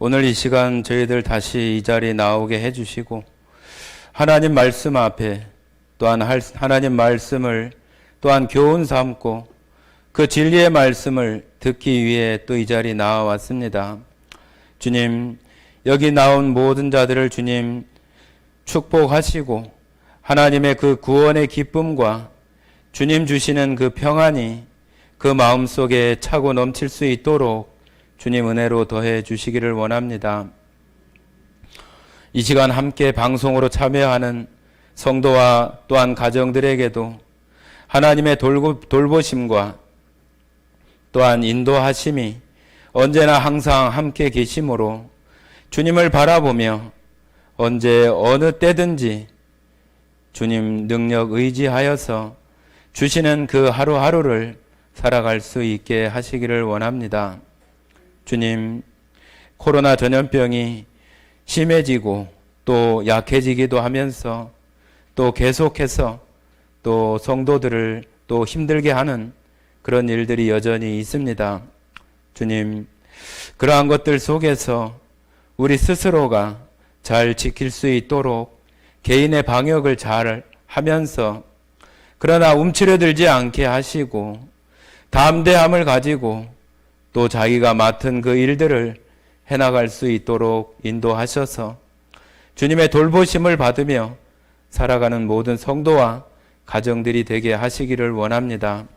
오늘 이 시간 저희들 다시 이 자리에 나오게 해주시고 하나님 말씀 앞에 또한 하나님 말씀을 또한 교훈 삼고 그 진리의 말씀을 듣기 위해 또 이 자리에 나와왔습니다. 주님, 여기 나온 모든 자들을 주님 축복하시고 하나님의 그 구원의 기쁨과 주님 주시는 그 평안이 그 마음속에 차고 넘칠 수 있도록 주님 은혜로 더해 주시기를 원합니다. 이 시간 함께 방송으로 참여하는 성도와 또한 가정들에게도 하나님의 돌보심과 또한 인도하심이 언제나 항상 함께 계심으로 주님을 바라보며 언제 어느 때든지 주님 능력 의지하여서 주시는 그 하루하루를 살아갈 수 있게 하시기를 원합니다. 주님, 코로나 전염병이 심해지고 또 약해지기도 하면서 또 계속해서 또 성도들을 또 힘들게 하는 그런 일들이 여전히 있습니다. 주님, 그러한 것들 속에서 우리 스스로가 잘 지킬 수 있도록 개인의 방역을 잘 하면서 그러나 움츠러들지 않게 하시고 담대함을 가지고 또 자기가 맡은 그 일들을 해나갈 수 있도록 인도하셔서 주님의 돌보심을 받으며 살아가는 모든 성도와 가정들이 되게 하시기를 원합니다.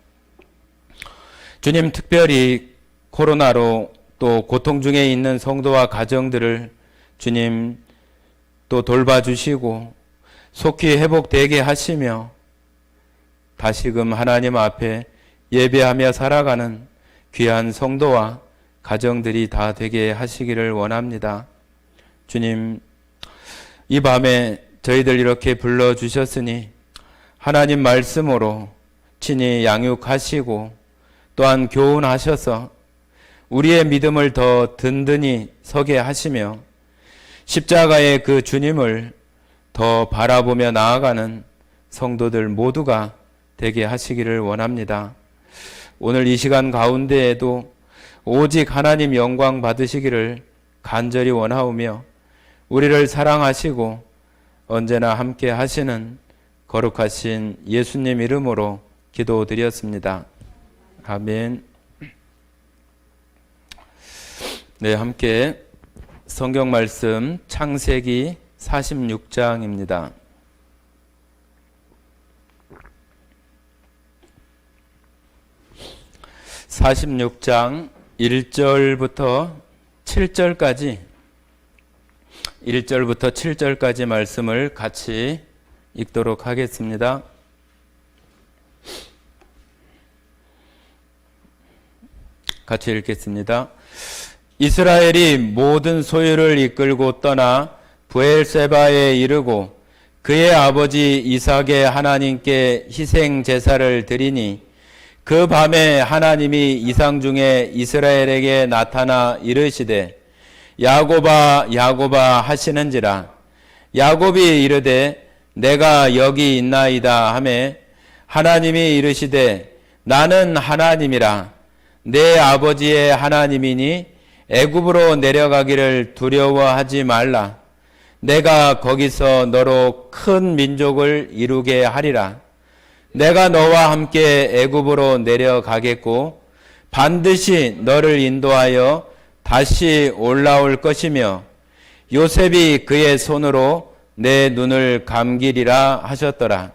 주님, 특별히 코로나로 또 고통 중에 있는 성도와 가정들을 주님 또 돌봐주시고 속히 회복되게 하시며 다시금 하나님 앞에 예배하며 살아가는 귀한 성도와 가정들이 다 되게 하시기를 원합니다. 주님, 이 밤에 저희들 이렇게 불러주셨으니 하나님 말씀으로 친히 양육하시고 또한 교훈하셔서 우리의 믿음을 더 든든히 서게 하시며 십자가의 그 주님을 더 바라보며 나아가는 성도들 모두가 되게 하시기를 원합니다. 오늘 이 시간 가운데에도 오직 하나님 영광 받으시기를 간절히 원하오며 우리를 사랑하시고 언제나 함께 하시는 거룩하신 예수님 이름으로 기도드렸습니다. 아멘. 네, 함께 성경 말씀 창세기 46장입니다. (46장) 1절부터 7절까지 말씀을 같이 읽도록 하겠습니다. 같이 읽겠습니다. 이스라엘이 모든 소유를 이끌고 떠나 브엘세바에 이르고 그의 아버지 이삭의 하나님께 희생 제사를 드리니 그 밤에 하나님이 이상 중에 이스라엘에게 나타나 이르시되 야곱아 야곱아 하시는지라. 야곱이 이르되 내가 여기 있나이다 하매 하나님이 이르시되 나는 하나님이라. 내 아버지의 하나님이니 애굽으로 내려가기를 두려워하지 말라. 내가 거기서 너로 큰 민족을 이루게 하리라. 내가 너와 함께 애굽으로 내려가겠고 반드시 너를 인도하여 다시 올라올 것이며 요셉이 그의 손으로 내 눈을 감기리라 하셨더라.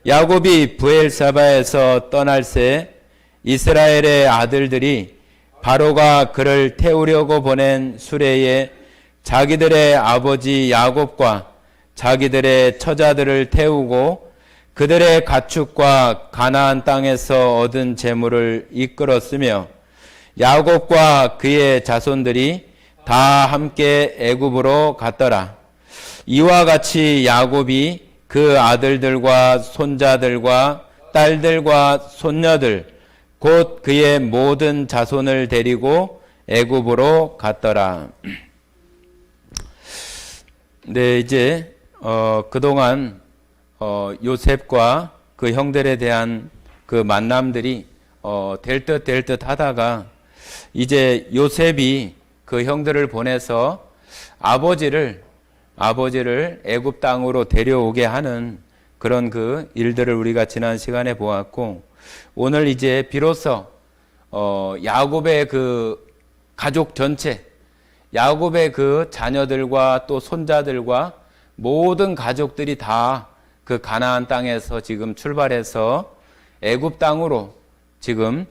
야곱이 브엘사바에서 떠날새 이스라엘의 아들들이 바로가 그를 태우려고 보낸 수레에 자기들의 아버지 야곱과 자기들의 처자들을 태우고 그들의 가축과 가나안 땅에서 얻은 재물을 이끌었으며 야곱과 그의 자손들이 다 함께 애굽으로 갔더라. 이와 같이 야곱이 그 아들들과 손자들과 딸들과 손녀들 곧 그의 모든 자손을 데리고 애굽으로 갔더라. 네, 이제 그동안 요셉과 그 형들에 대한 그 만남들이 될 듯 하다가 이제 요셉이 그 형들을 보내서 아버지를 애굽 땅으로 데려오게 하는 그런 그 일들을 우리가 지난 시간에 보았고, 오늘 이제 비로소 야곱의 그 가족 전체, 야곱의 그 자녀들과 또 손자들과 모든 가족들이 다 그 가나안 땅에서 지금 출발해서 애굽 땅으로 지금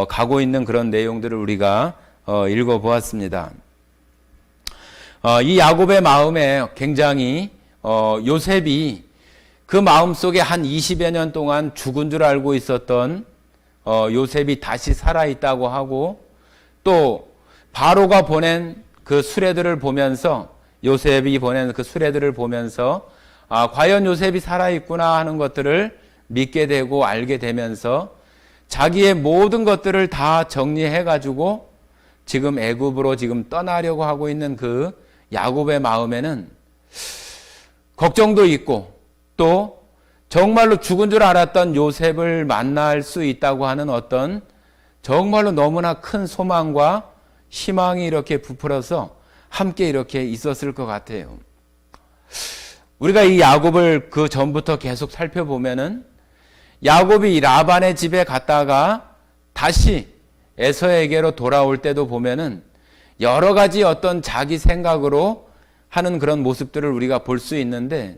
가고 있는 그런 내용들을 우리가 읽어보았습니다. 이 야곱의 마음에 굉장히 요셉이 그 마음속에 한 20여 년 동안 죽은 줄 알고 있었던 요셉이 다시 살아있다고 하고, 또 바로가 보낸 그 수레들을 보면서, 요셉이 보낸 그 수레들을 보면서 과연 요셉이 살아있구나 하는 것들을 믿게 되고 알게 되면서 자기의 모든 것들을 다 정리해가지고 지금 애굽으로 지금 떠나려고 하고 있는 그 야곱의 마음에는 걱정도 있고, 또 정말로 죽은 줄 알았던 요셉을 만날 수 있다고 하는 어떤 정말로 너무나 큰 소망과 희망이 이렇게 부풀어서 함께 이렇게 있었을 것 같아요. 우리가 이 야곱을 그 전부터 계속 살펴보면은 야곱이 라반의 집에 갔다가 다시 에서에게로 돌아올 때도 보면은 여러 가지 어떤 자기 생각으로 하는 그런 모습들을 우리가 볼 수 있는데,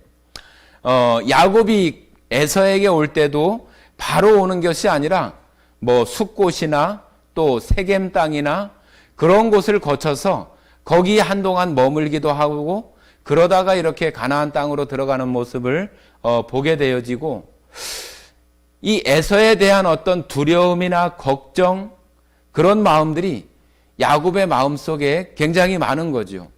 야곱이 에서에게 올 때도 바로 오는 것이 아니라 뭐 숫곳이나 또 세겜 땅이나 그런 곳을 거쳐서 거기 한동안 머물기도 하고, 그러다가 이렇게 가나안 땅으로 들어가는 모습을 보게 되어지고, 이 에서에 대한 어떤 두려움이나 걱정, 그런 마음들이 야곱의 마음속에 굉장히 많은 거죠.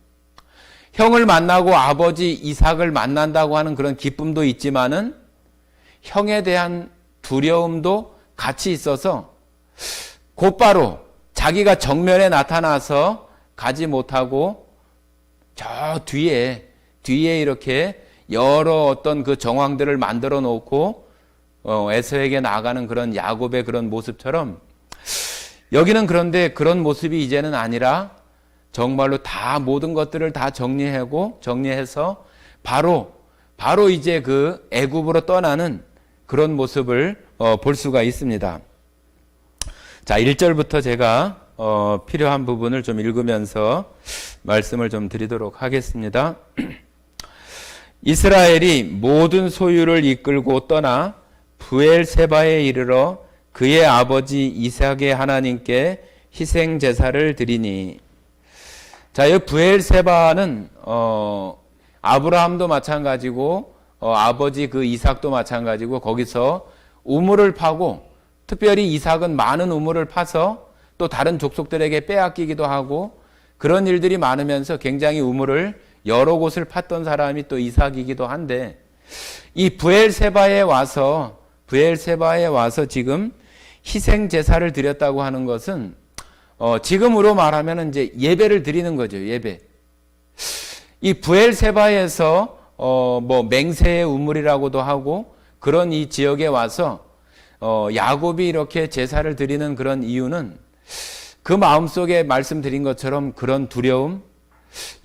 형을 만나고 아버지 이삭을 만난다고 하는 그런 기쁨도 있지만은 형에 대한 두려움도 같이 있어서 곧바로 자기가 정면에 나타나서 가지 못하고 저 뒤에 이렇게 여러 어떤 그 정황들을 만들어 놓고 에서에게 나아가는 그런 야곱의 그런 모습처럼, 여기는 그런데 그런 모습이 이제는 아니라 정말로 다 모든 것들을 다 정리해서 바로 이제 그 애굽으로 떠나는 그런 모습을 볼 수가 있습니다. 자, 1절부터 제가 필요한 부분을 좀 읽으면서 말씀을 좀 드리도록 하겠습니다. 이스라엘이 모든 소유를 이끌고 떠나 브엘세바에 이르러 그의 아버지 이삭의 하나님께 희생 제사를 드리니. 자, 이 브엘세바는 아브라함도 마찬가지고 아버지 그 이삭도 마찬가지고 거기서 우물을 파고, 특별히 이삭은 많은 우물을 파서 또 다른 족속들에게 빼앗기기도 하고 그런 일들이 많으면서 굉장히 우물을 여러 곳을 팠던 사람이 또 이삭이기도 한데, 이 브엘세바에 와서 지금 희생 제사를 드렸다고 하는 것은 지금으로 말하면 이제 예배를 드리는 거죠. 예배. 이 브엘세바에서 뭐 맹세의 우물이라고도 하고 그런 이 지역에 와서 야곱이 이렇게 제사를 드리는 그런 이유는 그 마음속에 말씀드린 것처럼 그런 두려움,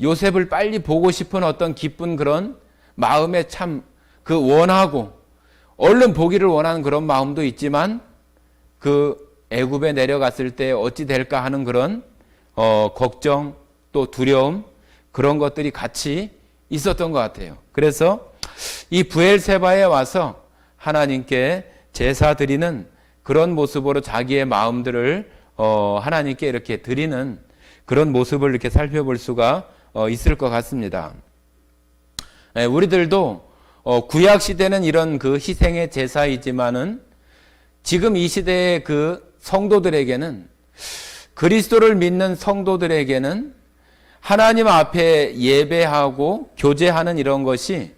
요셉을 빨리 보고 싶은 어떤 기쁜 그런 마음에 참 그 원하고 얼른 보기를 원하는 그런 마음도 있지만, 그 애굽에 내려갔을 때 어찌 될까 하는 그런 걱정 또 두려움, 그런 것들이 같이 있었던 것 같아요. 그래서 이 브엘세바에 와서 하나님께 제사 드리는 그런 모습으로 자기의 마음들을 하나님께 이렇게 드리는 그런 모습을 이렇게 살펴볼 수가 있을 것 같습니다. 우리들도 구약 시대는 이런 그 희생의 제사이지만은 지금 이 시대의 그 성도들에게는, 그리스도를 믿는 성도들에게는 하나님 앞에 예배하고 교제하는 이런 것이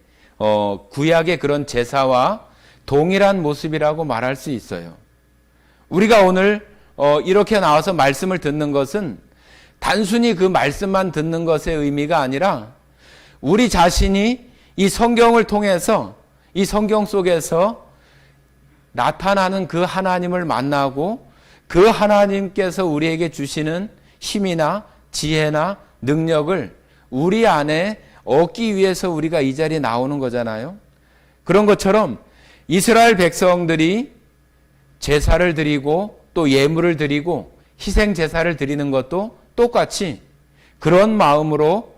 구약의 그런 제사와 동일한 모습이라고 말할 수 있어요. 우리가 오늘 이렇게 나와서 말씀을 듣는 것은 단순히 그 말씀만 듣는 것의 의미가 아니라 우리 자신이 이 성경을 통해서, 이 성경 속에서 나타나는 그 하나님을 만나고 그 하나님께서 우리에게 주시는 힘이나 지혜나 능력을 우리 안에 얻기 위해서 우리가 이 자리에 나오는 거잖아요. 그런 것처럼 이스라엘 백성들이 제사를 드리고 또 예물을 드리고 희생 제사를 드리는 것도 똑같이 그런 마음으로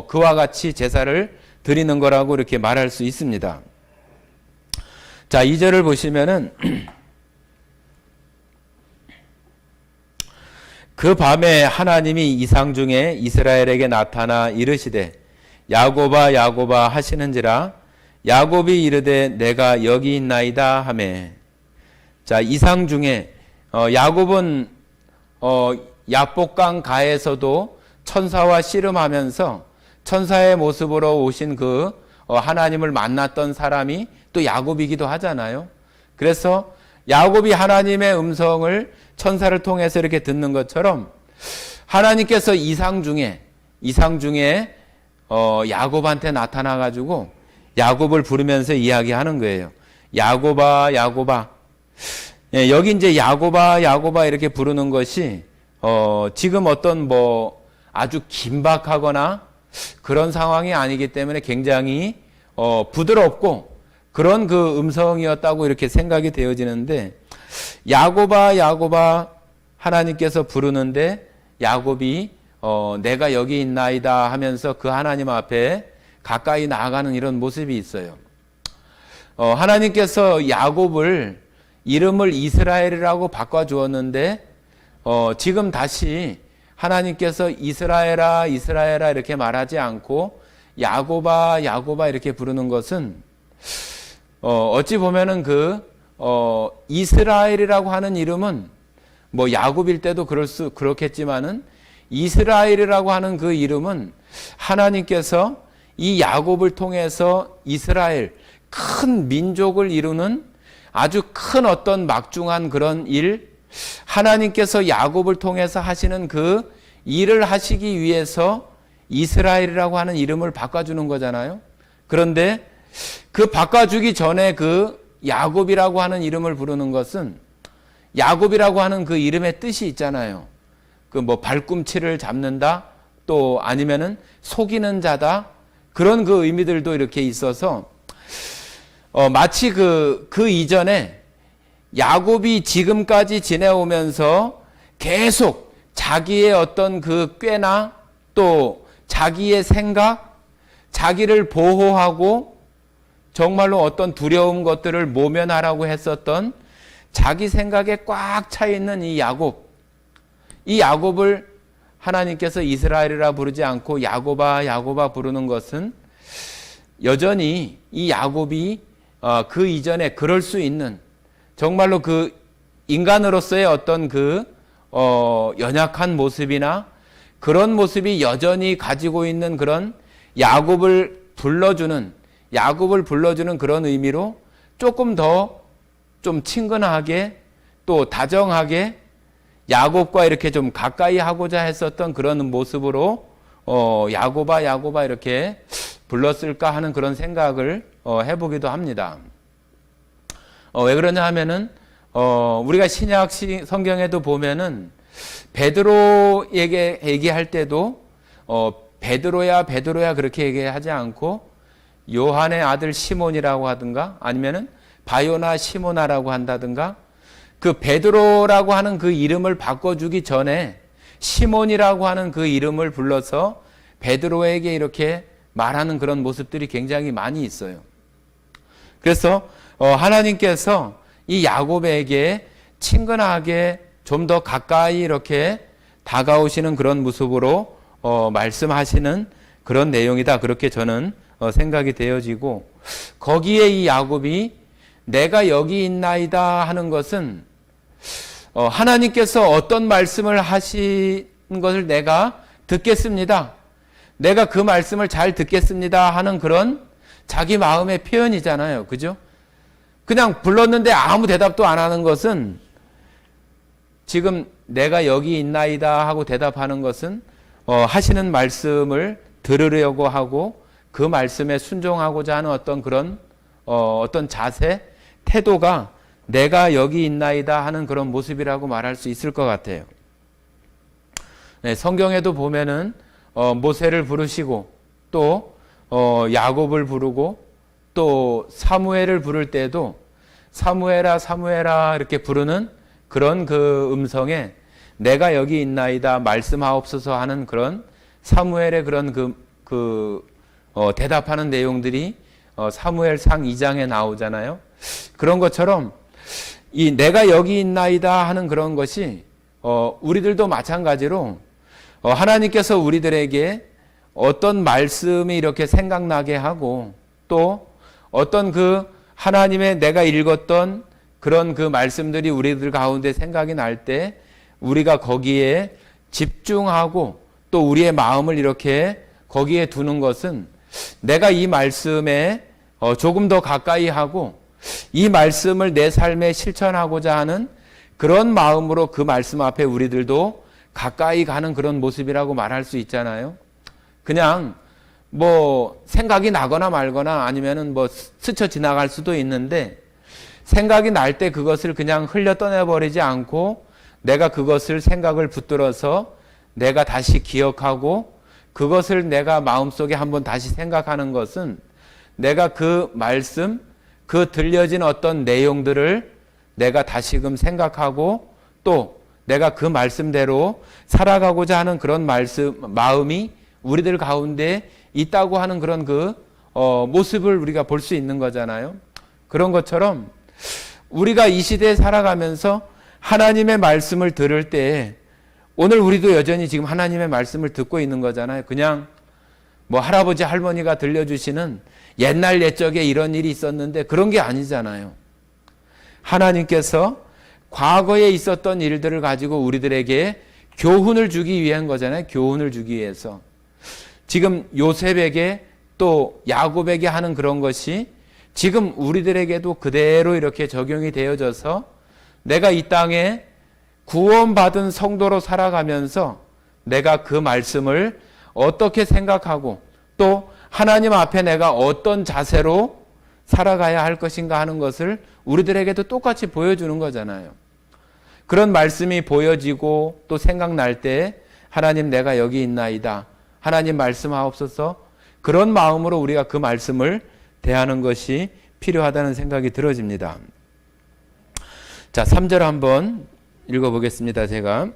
그와 같이 제사를 드리는 거라고 이렇게 말할 수 있습니다. 자, 2절을 보시면은 그 밤에 하나님이 이상 중에 이스라엘에게 나타나 이르시되 야곱아 야곱아 하시는지라 야곱이 이르되 내가 여기 있나이다 하매. 자, 이상 중에 야곱은 야복강 가에서도 천사와 씨름하면서 천사의 모습으로 오신 그 하나님을 만났던 사람이 또 야곱이기도 하잖아요. 그래서 야곱이 하나님의 음성을 천사를 통해서 이렇게 듣는 것처럼 하나님께서 이상 중에 야곱한테 나타나 가지고 야곱을 부르면서 이야기하는 거예요. 야곱아 야곱아. 예, 여기 이제 야곱아 야곱아 이렇게 부르는 것이 지금 어떤 아주 긴박하거나 그런 상황이 아니기 때문에 굉장히 부드럽고 그런 그 음성이었다고 이렇게 생각이 되어지는데, 야곱아 야곱아 하나님께서 부르는데 야곱이 내가 여기 있나이다 하면서 그 하나님 앞에 가까이 나아가는 이런 모습이 있어요. 하나님께서 야곱을 이름을 이스라엘이라고 바꿔주었는데 지금 다시 하나님께서 이스라엘아 이스라엘아 이렇게 말하지 않고 야곱아 야곱아 이렇게 부르는 것은 어찌 보면은 이스라엘이라고 하는 이름은 야곱일 때도 그렇겠지만은 이스라엘이라고 하는 그 이름은 하나님께서 이 야곱을 통해서 이스라엘 큰 민족을 이루는 아주 큰 어떤 막중한 그런 일, 하나님께서 야곱을 통해서 하시는 그 일을 하시기 위해서 이스라엘이라고 하는 이름을 바꿔주는 거잖아요. 그런데 그 바꿔주기 전에 그 야곱이라고 하는 이름을 부르는 것은 야곱이라고 하는 그 이름의 뜻이 있잖아요. 발꿈치를 잡는다, 또 아니면은 속이는 자다, 그런 그 의미들도 이렇게 있어서 마치 그 이전에 야곱이 지금까지 지내오면서 계속 자기의 어떤 그 꾀나 또 자기의 생각, 자기를 보호하고 정말로 어떤 두려운 것들을 모면하라고 했었던 자기 생각에 꽉 차 있는 이 야곱을 하나님께서 이스라엘이라 부르지 않고 야곱아 야곱아 부르는 것은 여전히 이 야곱이 그 이전에 그럴 수 있는 정말로 그 인간으로서의 어떤 연약한 모습이나 그런 모습이 여전히 가지고 있는 그런 야곱을 불러주는 그런 의미로 조금 더 좀 친근하게 또 다정하게 야곱과 이렇게 좀 가까이 하고자 했었던 그런 모습으로 야곱아 야곱아 이렇게 불렀을까 하는 그런 생각을 해보기도 합니다. 왜 그러냐 하면은 우리가 신약 성경에도 보면은 베드로에게 얘기할 때도 베드로야 베드로야 그렇게 얘기하지 않고 요한의 아들 시몬이라고 하든가 아니면은 바요나 시모나라고 한다든가, 그 베드로라고 하는 그 이름을 바꿔주기 전에 시몬이라고 하는 그 이름을 불러서 베드로에게 이렇게 말하는 그런 모습들이 굉장히 많이 있어요. 그래서 하나님께서 이 야곱에게 친근하게 좀 더 가까이 이렇게 다가오시는 그런 모습으로 말씀하시는 그런 내용이다, 그렇게 저는 생각이 되어지고, 거기에 이 야곱이 내가 여기 있나이다 하는 것은 하나님께서 어떤 말씀을 하신 것을 내가 듣겠습니다, 내가 그 말씀을 잘 듣겠습니다 하는 그런 자기 마음의 표현이잖아요. 그죠? 그냥 불렀는데 아무 대답도 안 하는 것은, 지금 내가 여기 있나이다 하고 대답하는 것은 하시는 말씀을 들으려고 하고 그 말씀에 순종하고자 하는 어떤 그런 어떤 자세, 태도가 내가 여기 있나이다 하는 그런 모습이라고 말할 수 있을 것 같아요. 네, 성경에도 보면은 모세를 부르시고 또 야곱을 부르고 또 사무엘을 부를 때도 사무엘아 사무엘아 이렇게 부르는 그런 그 음성에 내가 여기 있나이다 말씀하옵소서 하는 그런 사무엘의 그런 대답하는 내용들이 사무엘상 2장에 나오잖아요. 그런 것처럼 이 내가 여기 있나이다 하는 그런 것이 우리들도 마찬가지로 하나님께서 우리들에게 어떤 말씀이 이렇게 생각나게 하고 또 어떤 그 하나님의 내가 읽었던 그런 그 말씀들이 우리들 가운데 생각이 날 때 우리가 거기에 집중하고 또 우리의 마음을 이렇게 거기에 두는 것은 내가 이 말씀에 조금 더 가까이 하고 이 말씀을 내 삶에 실천하고자 하는 그런 마음으로 그 말씀 앞에 우리들도 가까이 가는 그런 모습이라고 말할 수 있잖아요. 그냥 뭐 생각이 나거나 말거나 아니면은 뭐 스쳐 지나갈 수도 있는데 생각이 날 때 그것을 그냥 흘려 떠내버리지 않고 내가 그것을 생각을 붙들어서 내가 다시 기억하고 그것을 내가 마음속에 한번 다시 생각하는 것은 내가 그 말씀, 그 들려진 어떤 내용들을 내가 다시금 생각하고 또 내가 그 말씀대로 살아가고자 하는 그런 마음이 우리들 가운데 있다고 하는 그런 모습을 우리가 볼 수 있는 거잖아요. 그런 것처럼 우리가 이 시대에 살아가면서 하나님의 말씀을 들을 때 오늘 우리도 여전히 지금 하나님의 말씀을 듣고 있는 거잖아요. 그냥 뭐 할아버지 할머니가 들려주시는 옛날 옛적에 이런 일이 있었는데 그런 게 아니잖아요. 하나님께서 과거에 있었던 일들을 가지고 우리들에게 교훈을 주기 위한 거잖아요. 교훈을 주기 위해서. 지금 요셉에게 또 야곱에게 하는 그런 것이 지금 우리들에게도 그대로 이렇게 적용이 되어져서 내가 이 땅에 구원받은 성도로 살아가면서 내가 그 말씀을 어떻게 생각하고 또 하나님 앞에 내가 어떤 자세로 살아가야 할 것인가 하는 것을 우리들에게도 똑같이 보여주는 거잖아요. 그런 말씀이 보여지고 또 생각날 때 하나님 내가 여기 있나이다. 하나님 말씀하옵소서. 그런 마음으로 우리가 그 말씀을 대하는 것이 필요하다는 생각이 들어집니다. 자, 3절 한번 읽어보겠습니다. 제가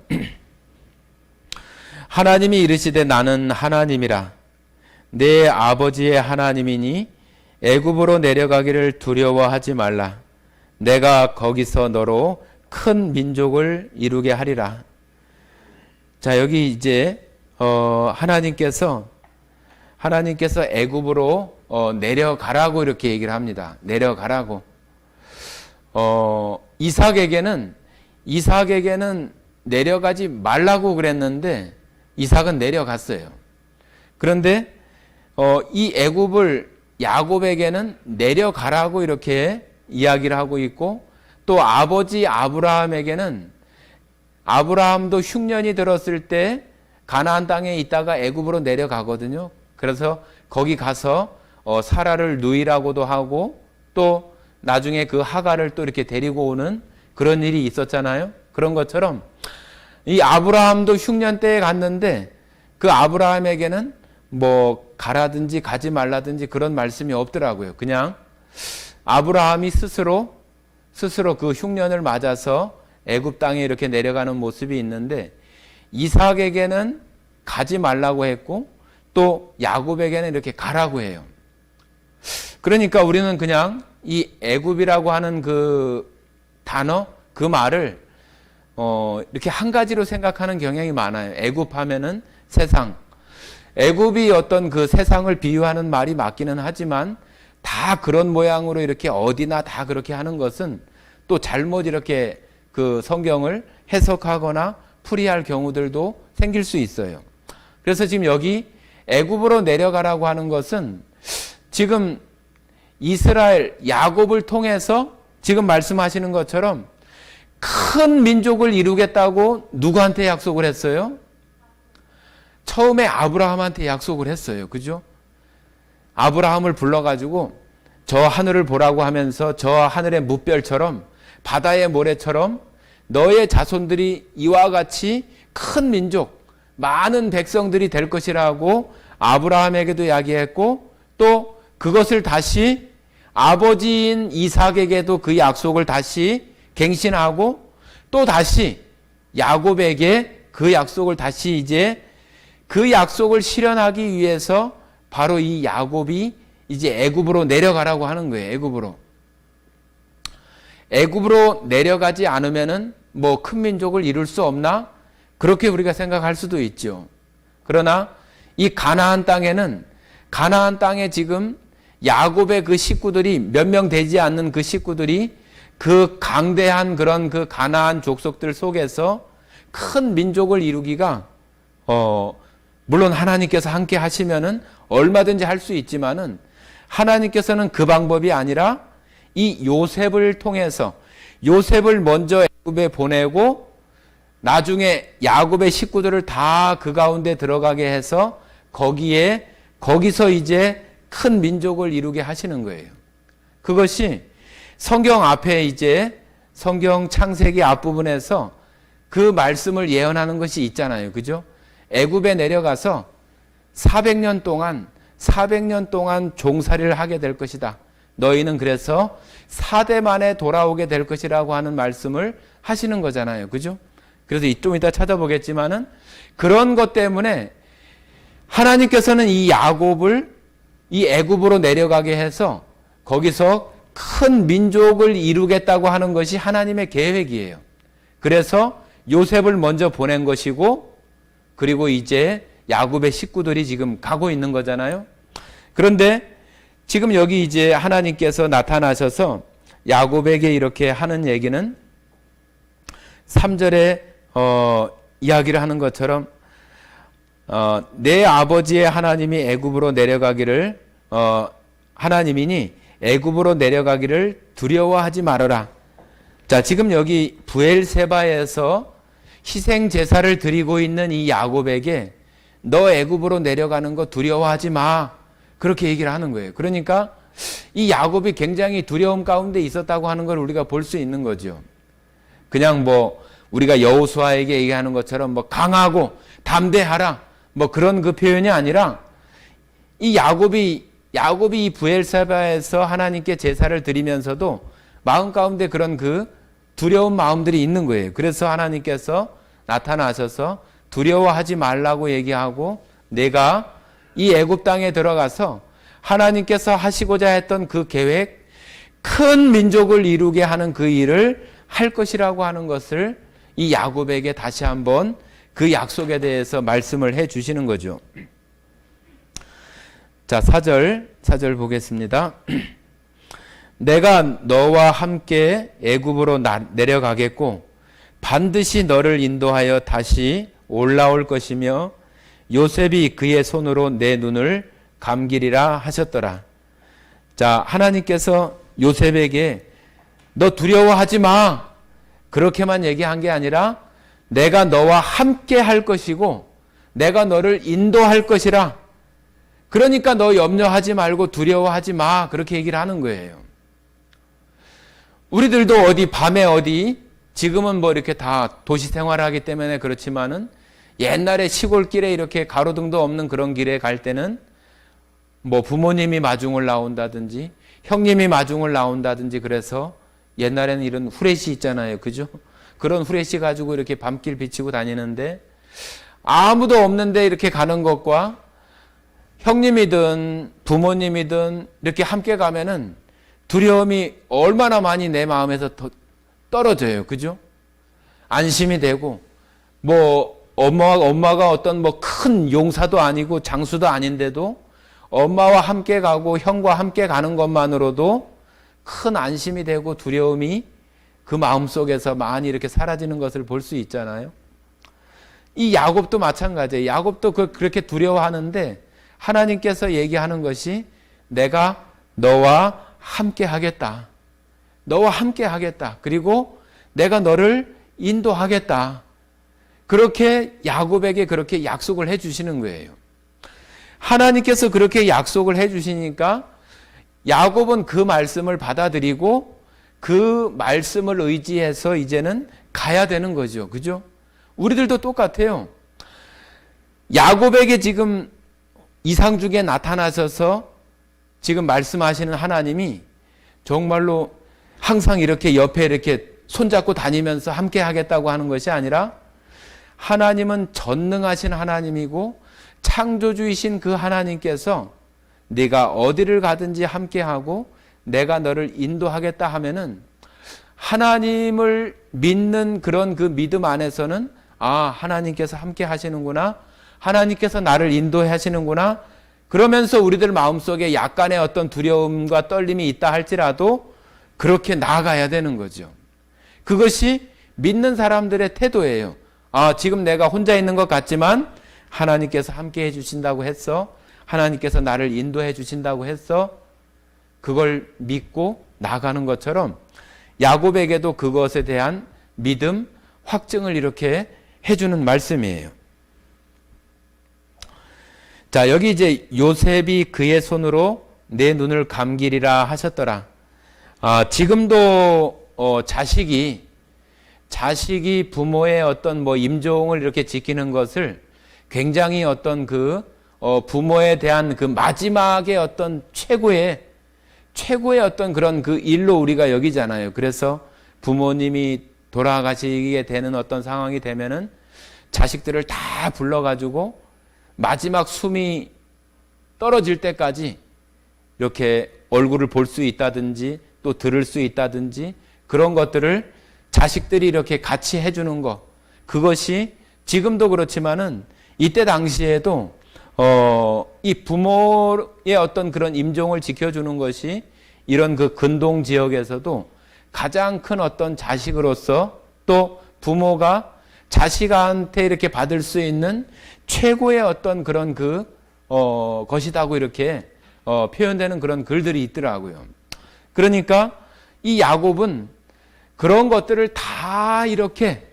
하나님이 이르시되 나는 하나님이라 내 아버지의 하나님이니 애굽으로 내려가기를 두려워하지 말라. 내가 거기서 너로 큰 민족을 이루게 하리라. 자, 여기 이제 하나님께서 애굽으로 내려가라고 이렇게 얘기를 합니다. 내려가라고. 이삭에게는 내려가지 말라고 그랬는데 이삭은 내려갔어요. 그런데 이 애굽을 야곱에게는 내려가라고 이렇게 이야기를 하고 있고 또 아버지 아브라함에게는 아브라함도 흉년이 들었을 때 가나안 땅에 있다가 애굽으로 내려가거든요. 그래서 거기 가서 사라를 누이라고도 하고 또 나중에 그 하갈을 또 이렇게 데리고 오는 그런 일이 있었잖아요. 그런 것처럼 이 아브라함도 흉년 때에 갔는데 그 아브라함에게는 뭐 가라든지 가지 말라든지 그런 말씀이 없더라고요. 그냥 아브라함이 스스로 그 흉년을 맞아서 애굽 땅에 이렇게 내려가는 모습이 있는데 이삭에게는 가지 말라고 했고 또 야곱에게는 이렇게 가라고 해요. 그러니까 우리는 그냥 이 애굽이라고 하는 그 단어, 그 말을 이렇게 한 가지로 생각하는 경향이 많아요. 애굽 하면은 세상. 애굽이 어떤 그 세상을 비유하는 말이 맞기는 하지만 다 그런 모양으로 이렇게 어디나 다 그렇게 하는 것은 또 잘못 이렇게 그 성경을 해석하거나 풀이할 경우들도 생길 수 있어요. 그래서 지금 여기 애굽으로 내려가라고 하는 것은 지금 이스라엘 야곱을 통해서 지금 말씀하시는 것처럼 큰 민족을 이루겠다고 누구한테 약속을 했어요? 처음에 아브라함한테 약속을 했어요. 그죠? 아브라함을 불러가지고 저 하늘을 보라고 하면서 저 하늘의 무별처럼 바다의 모래처럼 너의 자손들이 이와 같이 큰 민족, 많은 백성들이 될 것이라고 아브라함에게도 이야기했고, 또 그것을 다시 아버지인 이삭에게도 그 약속을 다시 갱신하고, 또 다시 야곱에게 그 약속을 다시 이제 그 약속을 실현하기 위해서 바로 이 야곱이 이제 애굽으로 내려가라고 하는 거예요. 애굽으로 내려가지 않으면은 뭐 큰 민족을 이룰 수 없나? 그렇게 우리가 생각할 수도 있죠. 그러나 이 가나안 땅에 지금 야곱의 그 식구들이 몇 명 되지 않는 그 식구들이 그 강대한 그런 그 가나안 족속들 속에서 큰 민족을 이루기가 물론 하나님께서 함께 하시면은 얼마든지 할 수 있지만은 하나님께서는 그 방법이 아니라 이 요셉을 통해서 요셉을 먼저 애굽에 보내고 나중에 야곱의 식구들을 다 그 가운데 들어가게 해서 거기서 이제 큰 민족을 이루게 하시는 거예요. 그것이 성경 앞에 이제 성경 창세기 앞부분에서 그 말씀을 예언하는 것이 있잖아요. 그죠? 애굽에 내려가서 400년 동안 종살이를 하게 될 것이다. 너희는 그래서 4대 만에 돌아오게 될 것이라고 하는 말씀을 하시는 거잖아요. 그죠? 그래서 좀 이따 찾아보겠지만은 그런 것 때문에 하나님께서는 이 야곱을 이 애굽으로 내려가게 해서 거기서 큰 민족을 이루겠다고 하는 것이 하나님의 계획이에요. 그래서 요셉을 먼저 보낸 것이고, 그리고 이제 야곱의 식구들이 지금 가고 있는 거잖아요. 그런데 지금 여기 이제 하나님께서 나타나셔서 야곱에게 이렇게 하는 얘기는 3절에 이야기를 하는 것처럼 내 아버지의 하나님이 애굽으로 내려가기를 하나님이니 애굽으로 내려가기를 두려워하지 말아라. 자, 지금 여기 브엘세바에서 희생 제사를 드리고 있는 이 야곱에게 너 애굽으로 내려가는 거 두려워하지 마. 그렇게 얘기를 하는 거예요. 그러니까 이 야곱이 굉장히 두려움 가운데 있었다고 하는 걸 우리가 볼 수 있는 거죠. 그냥 뭐 우리가 여호수아에게 얘기하는 것처럼 뭐 강하고 담대하라 뭐 그런 그 표현이 아니라 이 야곱이 이 브엘세바에서 하나님께 제사를 드리면서도 마음 가운데 그런 그 두려운 마음들이 있는 거예요. 그래서 하나님께서 나타나셔서 두려워하지 말라고 얘기하고 내가 이 애굽 땅에 들어가서 하나님께서 하시고자 했던 그 계획, 큰 민족을 이루게 하는 그 일을 할 것이라고 하는 것을 이 야곱에게 다시 한번 그 약속에 대해서 말씀을 해 주시는 거죠. 자, 4절 보겠습니다. 내가 너와 함께 애굽으로 내려가겠고 반드시 너를 인도하여 다시 올라올 것이며 요셉이 그의 손으로 내 눈을 감기리라 하셨더라. 자, 하나님께서 요셉에게 너 두려워하지 마. 그렇게만 얘기한 게 아니라 내가 너와 함께 할 것이고 내가 너를 인도할 것이라. 그러니까 너 염려하지 말고 두려워하지 마. 그렇게 얘기를 하는 거예요. 우리들도 밤에 지금은 뭐 이렇게 다 도시 생활을 하기 때문에 그렇지만은 옛날에 시골길에 이렇게 가로등도 없는 그런 길에 갈 때는 뭐 부모님이 마중을 나온다든지 형님이 마중을 나온다든지 그래서 옛날에는 이런 후레쉬 있잖아요. 그죠? 그런 후레쉬 가지고 이렇게 밤길 비치고 다니는데 아무도 없는데 이렇게 가는 것과 형님이든 부모님이든 이렇게 함께 가면은 두려움이 얼마나 많이 내 마음에서 더 떨어져요. 그죠? 안심이 되고 뭐 엄마가 어떤 뭐 큰 용사도 아니고 장수도 아닌데도 엄마와 함께 가고 형과 함께 가는 것만으로도 큰 안심이 되고 두려움이 그 마음속에서 많이 이렇게 사라지는 것을 볼 수 있잖아요. 이 야곱도 마찬가지예요. 야곱도 그렇게 두려워하는데 하나님께서 얘기하는 것이 내가 너와 함께 하겠다. 너와 함께 하겠다. 그리고 내가 너를 인도하겠다. 그렇게 야곱에게 그렇게 약속을 해 주시는 거예요. 하나님께서 그렇게 약속을 해 주시니까 야곱은 그 말씀을 받아들이고 그 말씀을 의지해서 이제는 가야 되는 거죠. 그죠? 우리들도 똑같아요. 야곱에게 지금 이상 중에 나타나셔서 지금 말씀하시는 하나님이 정말로 항상 이렇게 옆에 이렇게 손잡고 다니면서 함께 하겠다고 하는 것이 아니라 하나님은 전능하신 하나님이고 창조주이신 그 하나님께서 네가 어디를 가든지 함께하고 내가 너를 인도하겠다 하면은 하나님을 믿는 그런 그 믿음 안에서는 아, 하나님께서 함께 하시는구나. 하나님께서 나를 인도해 하시는구나. 그러면서 우리들 마음속에 약간의 어떤 두려움과 떨림이 있다 할지라도 그렇게 나아가야 되는 거죠. 그것이 믿는 사람들의 태도예요. 아, 지금 내가 혼자 있는 것 같지만 하나님께서 함께 해주신다고 했어. 하나님께서 나를 인도해 주신다고 했어. 그걸 믿고 나가는 것처럼 야곱에게도 그것에 대한 믿음, 확증을 이렇게 해주는 말씀이에요. 자, 여기 이제 요셉이 그의 손으로 내 눈을 감기리라 하셨더라. 지금도 자식이 부모의 어떤 뭐 임종을 이렇게 지키는 것을 굉장히 어떤 부모에 대한 그 마지막의 어떤 최고의 어떤 그런 그 일로 우리가 여기잖아요. 그래서 부모님이 돌아가시게 되는 어떤 상황이 되면은 자식들을 다 불러가지고 마지막 숨이 떨어질 때까지 이렇게 얼굴을 볼 수 있다든지 또 들을 수 있다든지 그런 것들을 자식들이 이렇게 같이 해주는 것, 그것이 지금도 그렇지만은 이때 당시에도 이 부모의 어떤 그런 임종을 지켜주는 것이 이런 그 근동 지역에서도 가장 큰 어떤 자식으로서 또 부모가 자식한테 이렇게 받을 수 있는 최고의 어떤 그런 것이다고 이렇게 표현되는 그런 글들이 있더라고요. 그러니까 이 야곱은 그런 것들을 다 이렇게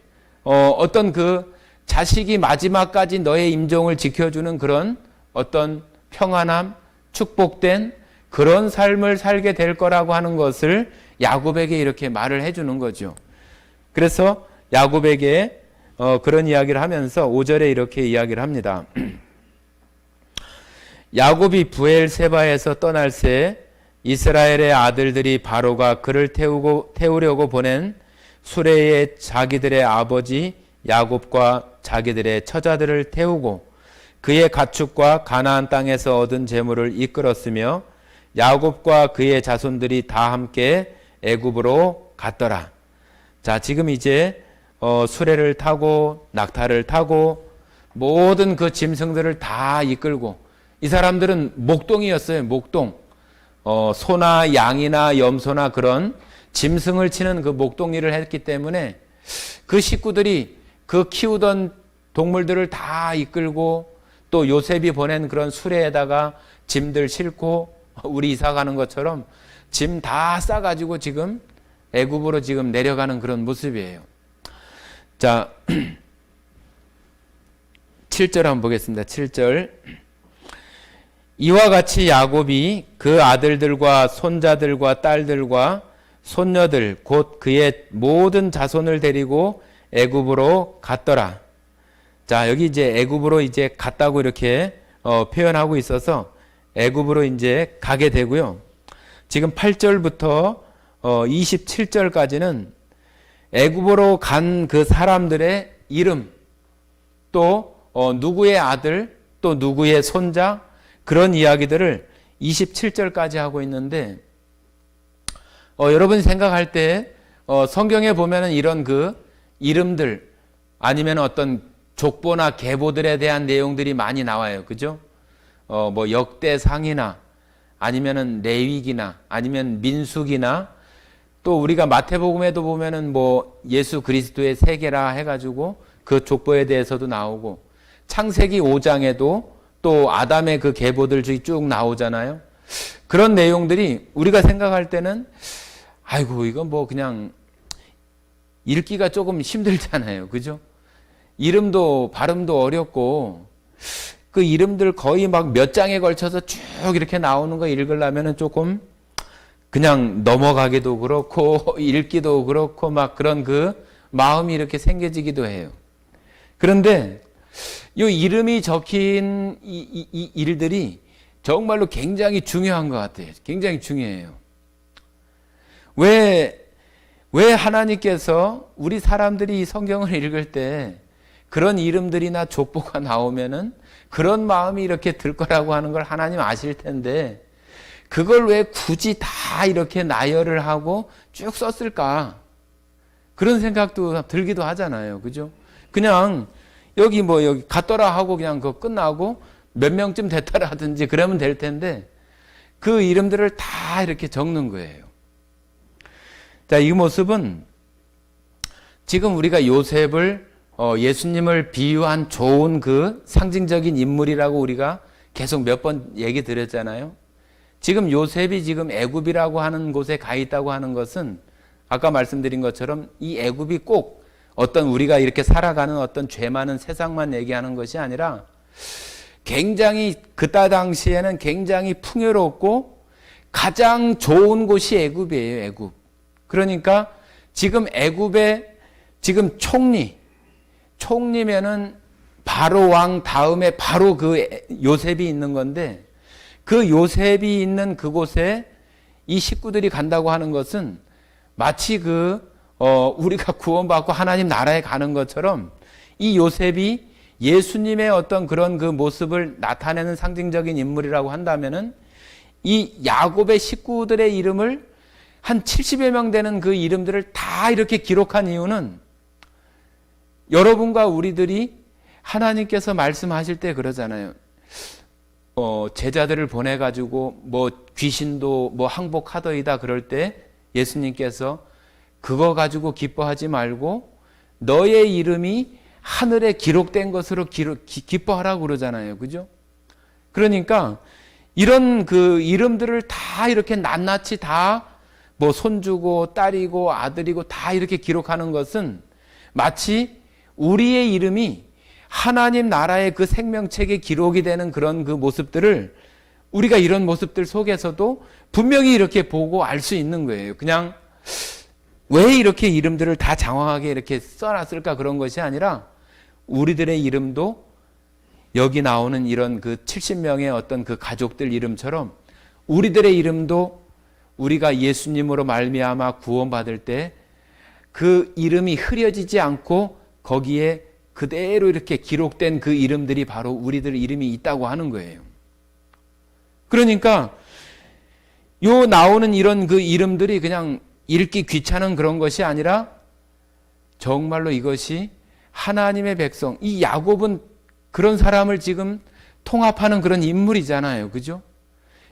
어떤 자식이 마지막까지 너의 임종을 지켜주는 그런 어떤 평안함, 축복된 그런 삶을 살게 될 거라고 하는 것을 야곱에게 이렇게 말을 해주는 거죠. 그래서 야곱에게 그런 이야기를 하면서 5절에 이렇게 이야기를 합니다. 야곱이 부엘세바에서 떠날 새 이스라엘의 아들들이 바로가 그를 태우려고 보낸 수레에 자기들의 아버지 야곱과 자기들의 처자들을 태우고 그의 가축과 가나안 땅에서 얻은 재물을 이끌었으며 야곱과 그의 자손들이 다 함께 애굽으로 갔더라. 자, 지금 이제 수레를 타고 낙타를 타고 모든 그 짐승들을 다 이끌고, 이 사람들은 목동이었어요. 목동. 소나 양이나 염소나 그런 짐승을 치는 그 목동 일을 했기 때문에 그 식구들이 그 키우던 동물들을 다 이끌고 또 요셉이 보낸 그런 수레에다가 짐들 싣고 우리 이사 가는 것처럼 짐 다 싸가지고 지금 애굽으로 지금 내려가는 그런 모습이에요. 자, 7절 한번 보겠습니다. 7절. 이와 같이 야곱이 그 아들들과 손자들과 딸들과 손녀들 곧 그의 모든 자손을 데리고 애굽으로 갔더라. 자, 여기 이제 애굽으로 이제 갔다고 이렇게 표현하고 있어서 애굽으로 이제 가게 되고요. 지금 8절부터 27절까지는 애굽으로 간 그 사람들의 이름, 또 누구의 아들, 또 누구의 손자, 그런 이야기들을 27절까지 하고 있는데, 여러분이 생각할 때 성경에 보면은 이런 그 이름들 아니면 어떤 족보나 계보들에 대한 내용들이 많이 나와요. 그죠? 뭐 역대상이나 아니면은 레위기나 아니면 민수기나 또 우리가 마태복음에도 보면은 뭐 예수 그리스도의 세계라 해가지고 그 족보에 대해서도 나오고, 창세기 5장에도 또 아담의 그 계보들 쭉 나오잖아요. 그런 내용들이 우리가 생각할 때는 아이고 이건 뭐 그냥 읽기가 조금 힘들잖아요. 그죠? 이름도 발음도 어렵고 그 이름들 거의 막 몇 장에 걸쳐서 쭉 이렇게 나오는 거 읽으려면은 조금 그냥 넘어가기도 그렇고 읽기도 그렇고 막 그런 그 마음이 이렇게 생겨지기도 해요. 그런데 이 이름이 적힌 이 일들이 정말로 굉장히 중요한 것 같아요. 굉장히 중요해요. 왜 하나님께서 우리 사람들이 이 성경을 읽을 때 그런 이름들이나 족보가 나오면은 그런 마음이 이렇게 들 거라고 하는 걸 하나님 아실 텐데 그걸 왜 굳이 다 이렇게 나열을 하고 쭉 썼을까? 그런 생각도 들기도 하잖아요. 그죠? 그냥 여기 갔더라 하고 그냥 그거 끝나고 몇 명쯤 됐더라 하든지 그러면 될 텐데 그 이름들을 다 이렇게 적는 거예요. 자, 이 모습은 지금 우리가 요셉을 예수님을 비유한 좋은 그 상징적인 인물이라고 우리가 계속 몇 번 얘기 드렸잖아요. 지금 요셉이 지금 애굽이라고 하는 곳에 가 있다고 하는 것은 아까 말씀드린 것처럼 이 애굽이 꼭 어떤 우리가 이렇게 살아가는 어떤 죄 많은 세상만 얘기하는 것이 아니라 굉장히 그때 당시에는 굉장히 풍요롭고 가장 좋은 곳이 애굽이에요. 애굽. 그러니까 지금 애굽의 지금 총리면은 바로 왕 다음에 바로 그 요셉이 있는 건데 그 요셉이 있는 그곳에 이 식구들이 간다고 하는 것은 마치 우리가 구원받고 하나님 나라에 가는 것처럼 이 요셉이 예수님의 어떤 그런 그 모습을 나타내는 상징적인 인물이라고 한다면은 이 야곱의 식구들의 이름을 한 70여 명 되는 그 이름들을 다 이렇게 기록한 이유는 여러분과 우리들이 하나님께서 말씀하실 때 그러잖아요. 제자들을 보내가지고 귀신도 항복하더이다 그럴 때 예수님께서 그거 가지고 기뻐하지 말고 너의 이름이 하늘에 기록된 것으로 기뻐하라고 그러잖아요. 그죠? 그러니까 이런 그 이름들을 다 이렇게 낱낱이 다 손주고 딸이고 아들이고 다 이렇게 기록하는 것은 마치 우리의 이름이 하나님 나라의 그 생명책에 기록이 되는 그런 그 모습들을 우리가 이런 모습들 속에서도 분명히 이렇게 보고 알 수 있는 거예요. 그냥 왜 이렇게 이름들을 다 장황하게 이렇게 써놨을까 그런 것이 아니라 우리들의 이름도 여기 나오는 이런 그 70명의 어떤 그 가족들 이름처럼 우리들의 이름도 우리가 예수님으로 말미암아 구원받을 때 그 이름이 흐려지지 않고 거기에 그대로 이렇게 기록된 그 이름들이 바로 우리들 이름이 있다고 하는 거예요. 그러니까 요 나오는 이런 그 이름들이 그냥 읽기 귀찮은 그런 것이 아니라 정말로 이것이 하나님의 백성, 이 야곱은 그런 사람을 지금 통합하는 그런 인물이잖아요. 그죠?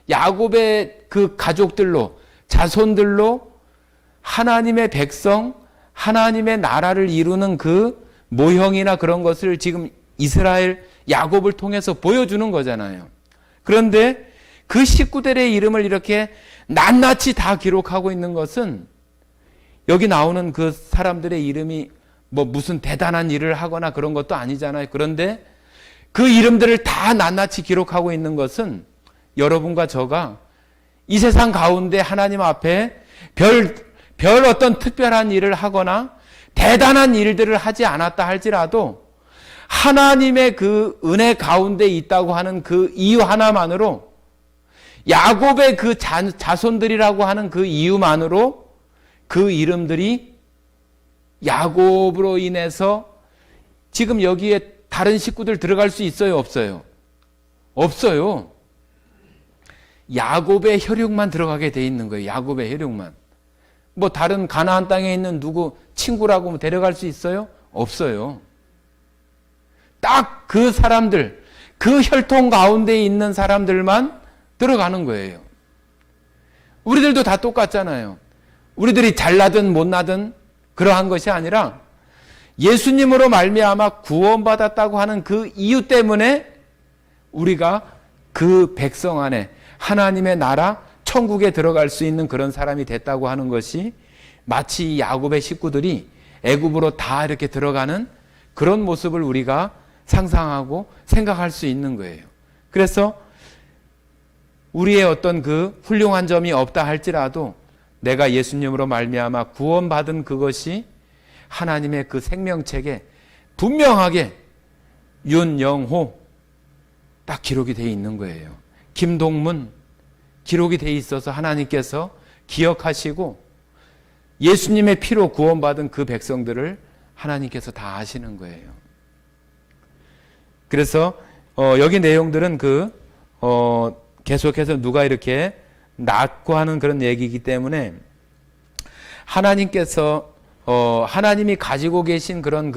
야곱의 그 가족들로, 자손들로 하나님의 백성, 하나님의 나라를 이루는 그 모형이나 그런 것을 지금 이스라엘 야곱을 통해서 보여주는 거잖아요. 그런데 그 식구들의 이름을 이렇게 낱낱이 다 기록하고 있는 것은 여기 나오는 그 사람들의 이름이 무슨 대단한 일을 하거나 그런 것도 아니잖아요. 그런데 그 이름들을 다 낱낱이 기록하고 있는 것은 여러분과 저가 이 세상 가운데 하나님 앞에 별 어떤 특별한 일을 하거나 대단한 일들을 하지 않았다 할지라도 하나님의 그 은혜 가운데 있다고 하는 그 이유 하나만으로 야곱의 그 자손들이라고 하는 그 이유만으로 그 이름들이 야곱으로 인해서 지금 여기에 다른 식구들 들어갈 수 있어요? 없어요? 없어요. 야곱의 혈육만 들어가게 돼 있는 거예요. 야곱의 혈육만. 다른 가나안 땅에 있는 누구 친구라고 데려갈 수 있어요? 없어요. 딱 그 사람들, 그 혈통 가운데 있는 사람들만 들어가는 거예요. 우리들도 다 똑같잖아요. 우리들이 잘나든 못나든 그러한 것이 아니라 예수님으로 말미암아 구원받았다고 하는 그 이유 때문에 우리가 그 백성 안에 하나님의 나라 천국에 들어갈 수 있는 그런 사람이 됐다고 하는 것이 마치 야곱의 식구들이 애굽으로 다 이렇게 들어가는 그런 모습을 우리가 상상하고 생각할 수 있는 거예요. 그래서 우리의 어떤 그 훌륭한 점이 없다 할지라도 내가 예수님으로 말미암아 구원받은 그것이 하나님의 그 생명책에 분명하게 윤영호 딱 기록이 되어 있는 거예요. 김동문 기록이 되어 있어서 하나님께서 기억하시고 예수님의 피로 구원받은 그 백성들을 하나님께서 다 아시는 거예요. 그래서 여기 내용들은 계속해서 누가 이렇게 낳고 하는 그런 얘기이기 때문에 하나님께서 하나님이 가지고 계신 그런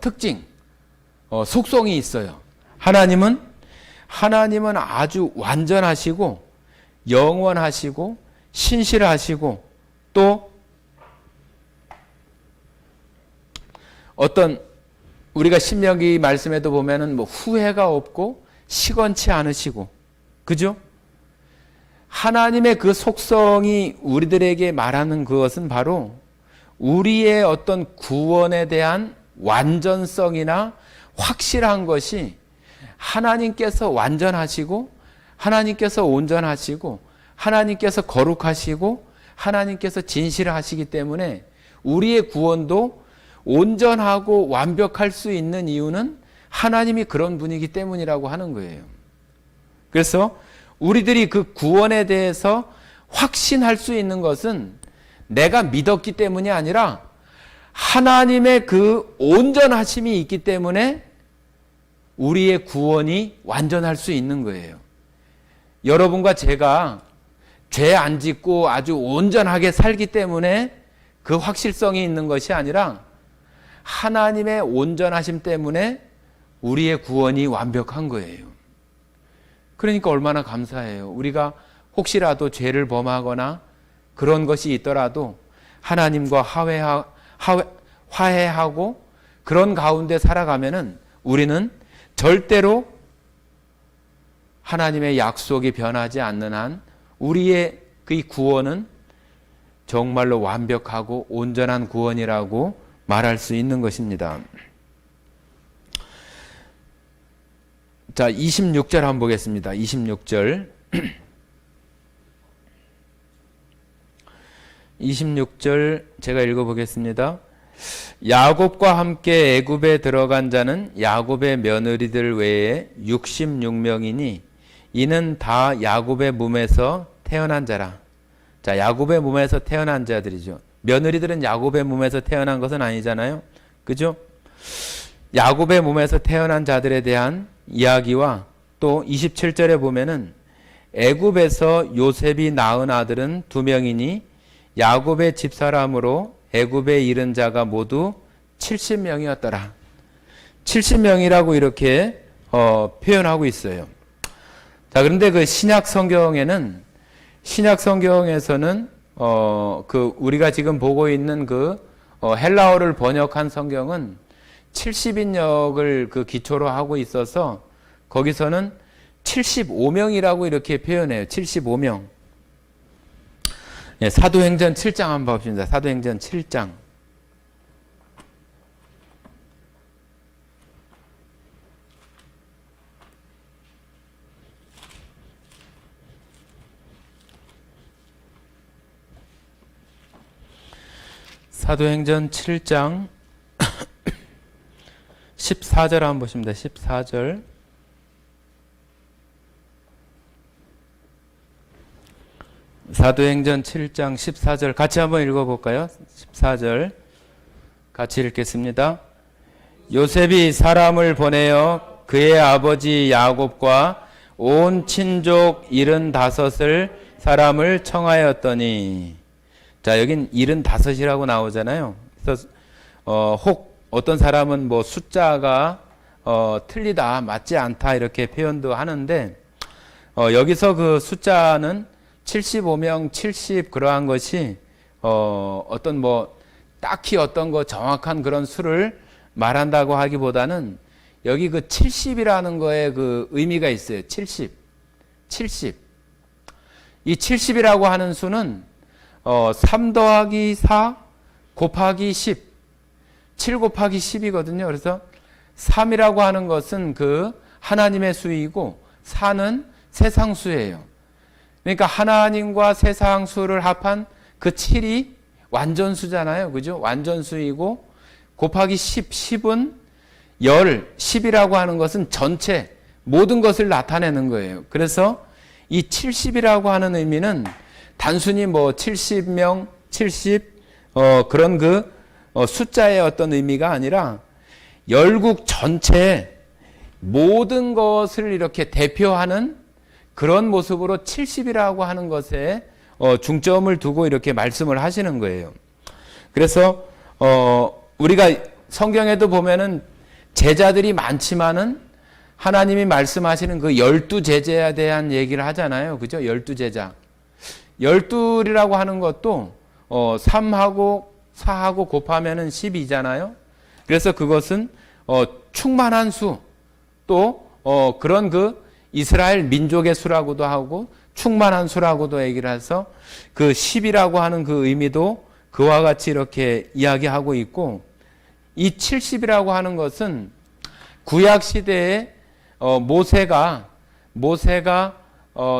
특징, 속성이 있어요. 하나님은 아주 완전하시고 영원하시고 신실하시고 또 어떤 우리가 신명기 말씀에도 보면은 후회가 없고 시건치 않으시고, 그죠? 하나님의 그 속성이 우리들에게 말하는 그것은 바로 우리의 어떤 구원에 대한 완전성이나 확실한 것이 하나님께서 완전하시고 하나님께서 온전하시고 하나님께서 거룩하시고 하나님께서 진실하시기 때문에 우리의 구원도 온전하고 완벽할 수 있는 이유는 하나님이 그런 분이기 때문이라고 하는 거예요. 그래서 우리들이 그 구원에 대해서 확신할 수 있는 것은 내가 믿었기 때문이 아니라 하나님의 그 온전하심이 있기 때문에 우리의 구원이 완전할 수 있는 거예요. 여러분과 제가 죄 안 짓고 아주 온전하게 살기 때문에 그 확실성이 있는 것이 아니라 하나님의 온전하심 때문에 우리의 구원이 완벽한 거예요. 그러니까 얼마나 감사해요. 우리가 혹시라도 죄를 범하거나 그런 것이 있더라도 하나님과 화해하고 그런 가운데 살아가면은 우리는 절대로 하나님의 약속이 변하지 않는 한 우리의 그 구원은 정말로 완벽하고 온전한 구원이라고 말할 수 있는 것입니다. 자, 26절 한번 보겠습니다. 26절. 26절 제가 읽어보겠습니다. 야곱과 함께 애굽에 들어간 자는 야곱의 며느리들 외에 66명이니 이는 다 야곱의 몸에서 태어난 자라. 자, 야곱의 몸에서 태어난 자들이죠. 며느리들은 야곱의 몸에서 태어난 것은 아니잖아요. 그죠? 야곱의 몸에서 태어난 자들에 대한 이야기와 또 27절에 보면은 애굽에서 요셉이 낳은 아들은 2명이니 야곱의 집사람으로 애굽에 이른 자가 모두 70명이었더라. 70명이라고 이렇게 표현하고 있어요. 자, 그런데 그 신약 성경에서는 우리가 지금 보고 있는 헬라어를 번역한 성경은 70인역을 기초로 하고 있어서 거기서는 75명이라고 이렇게 표현해요. 75명. 예, 사도행전 7장 한번 봅시다. 사도행전 7장. 사도행전 7장 14절 한번 보십니다. 14절. 사도행전 7장 14절 같이 한번 읽어볼까요? 14절 같이 읽겠습니다. 요셉이 사람을 보내어 그의 아버지 야곱과 온 친족 75을 사람을 청하였더니, 자, 여긴 75이라고 나오잖아요. 그래서 혹 어떤 사람은 숫자가 틀리다, 맞지 않다 이렇게 표현도 하는데 여기서 그 숫자는 75명, 70 그러한 것이 어떤 딱히 어떤 정확한 그런 수를 말한다고 하기보다는 여기 그 70이라는 거에 그 의미가 있어요. 70. 이 70이라고 하는 수는 3 더하기 4 곱하기 10. 7 곱하기 10이거든요. 그래서 3이라고 하는 것은 그 하나님의 수이고 4는 세상 수예요. 그러니까 하나님과 세상 수를 합한 그 7이 완전수잖아요. 그죠? 완전수이고 곱하기 10. 10은 10이라고 하는 것은 전체 모든 것을 나타내는 거예요. 그래서 이 70이라고 하는 의미는 단순히 뭐 70명, 그런 숫자의 어떤 의미가 아니라 열국 전체 모든 것을 이렇게 대표하는 그런 모습으로 70이라고 하는 것에 중점을 두고 이렇게 말씀을 하시는 거예요. 그래서 우리가 성경에도 보면은 제자들이 많지만은 하나님이 말씀하시는 그 12제자에 대한 얘기를 하잖아요. 그죠? 12제자. 12이라고 하는 것도 3하고 4하고 곱하면은 12잖아요. 그래서 그것은 충만한 수, 또 그런 이스라엘 민족의 수라고도 하고 충만한 수라고도 얘기를 해서 그 10이라고 하는 그 의미도 그와 같이 이렇게 이야기하고 있고, 이 70이라고 하는 것은 구약 시대에 모세가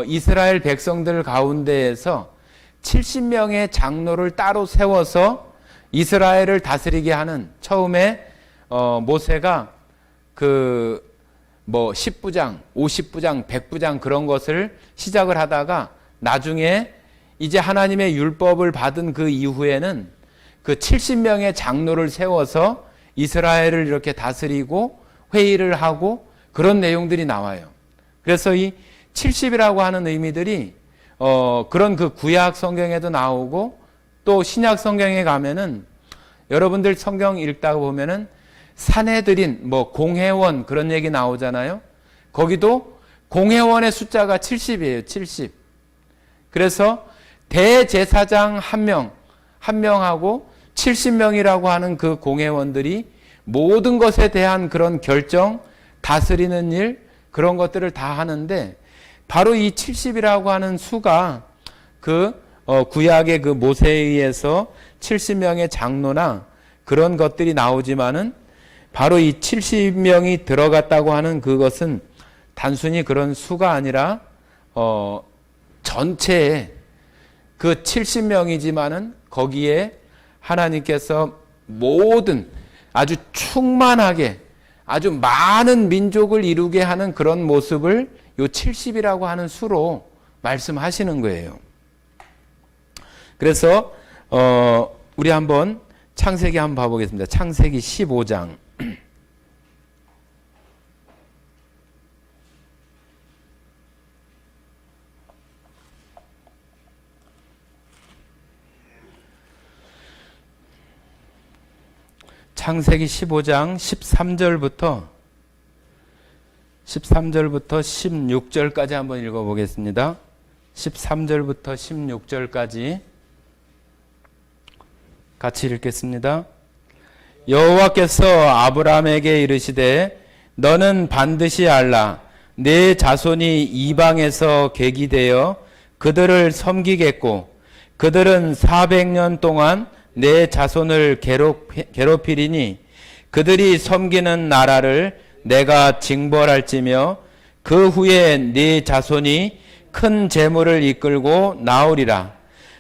이스라엘 백성들 가운데에서 70명의 장로를 따로 세워서 이스라엘을 다스리게 하는, 처음에 모세가 10부장, 50부장, 100부장 그런 것을 시작을 하다가 나중에 이제 하나님의 율법을 받은 그 이후에는 그 70명의 장로를 세워서 이스라엘을 이렇게 다스리고 회의를 하고 그런 내용들이 나와요. 그래서 이 70이라고 하는 의미들이 그런 그 구약 성경에도 나오고, 또 신약 성경에 가면은 여러분들 성경 읽다가 보면은 산헤드린, 공회원 그런 얘기 나오잖아요. 거기도 공회원의 숫자가 70이에요. 70. 그래서 대제사장 한 명하고 70명이라고 하는 그 공회원들이 모든 것에 대한 그런 결정, 다스리는 일, 그런 것들을 다 하는데, 바로 이 70이라고 하는 수가 구약의 그 모세에 의해서 70명의 장로나 그런 것들이 나오지만은, 바로 이 70명이 들어갔다고 하는 그것은 단순히 그런 수가 아니라 전체에 그 70명이지만은 거기에 하나님께서 모든 아주 충만하게 아주 많은 민족을 이루게 하는 그런 모습을 요 70이라고 하는 수로 말씀하시는 거예요. 그래서 우리 한번 창세기 한번 봐보겠습니다. 창세기 15장. 창세기 15장 13절부터 16절까지 한번 읽어보겠습니다. 13절부터 16절까지 같이 읽겠습니다. 여호와께서 아브라함에게 이르시되 너는 반드시 알라. 내 자손이 이방에서 객이되어 그들을 섬기겠고 그들은 400년 동안 내 자손을 괴롭히리니 그들이 섬기는 나라를 내가 징벌할지며 그 후에 네 자손이 큰 재물을 이끌고 나오리라.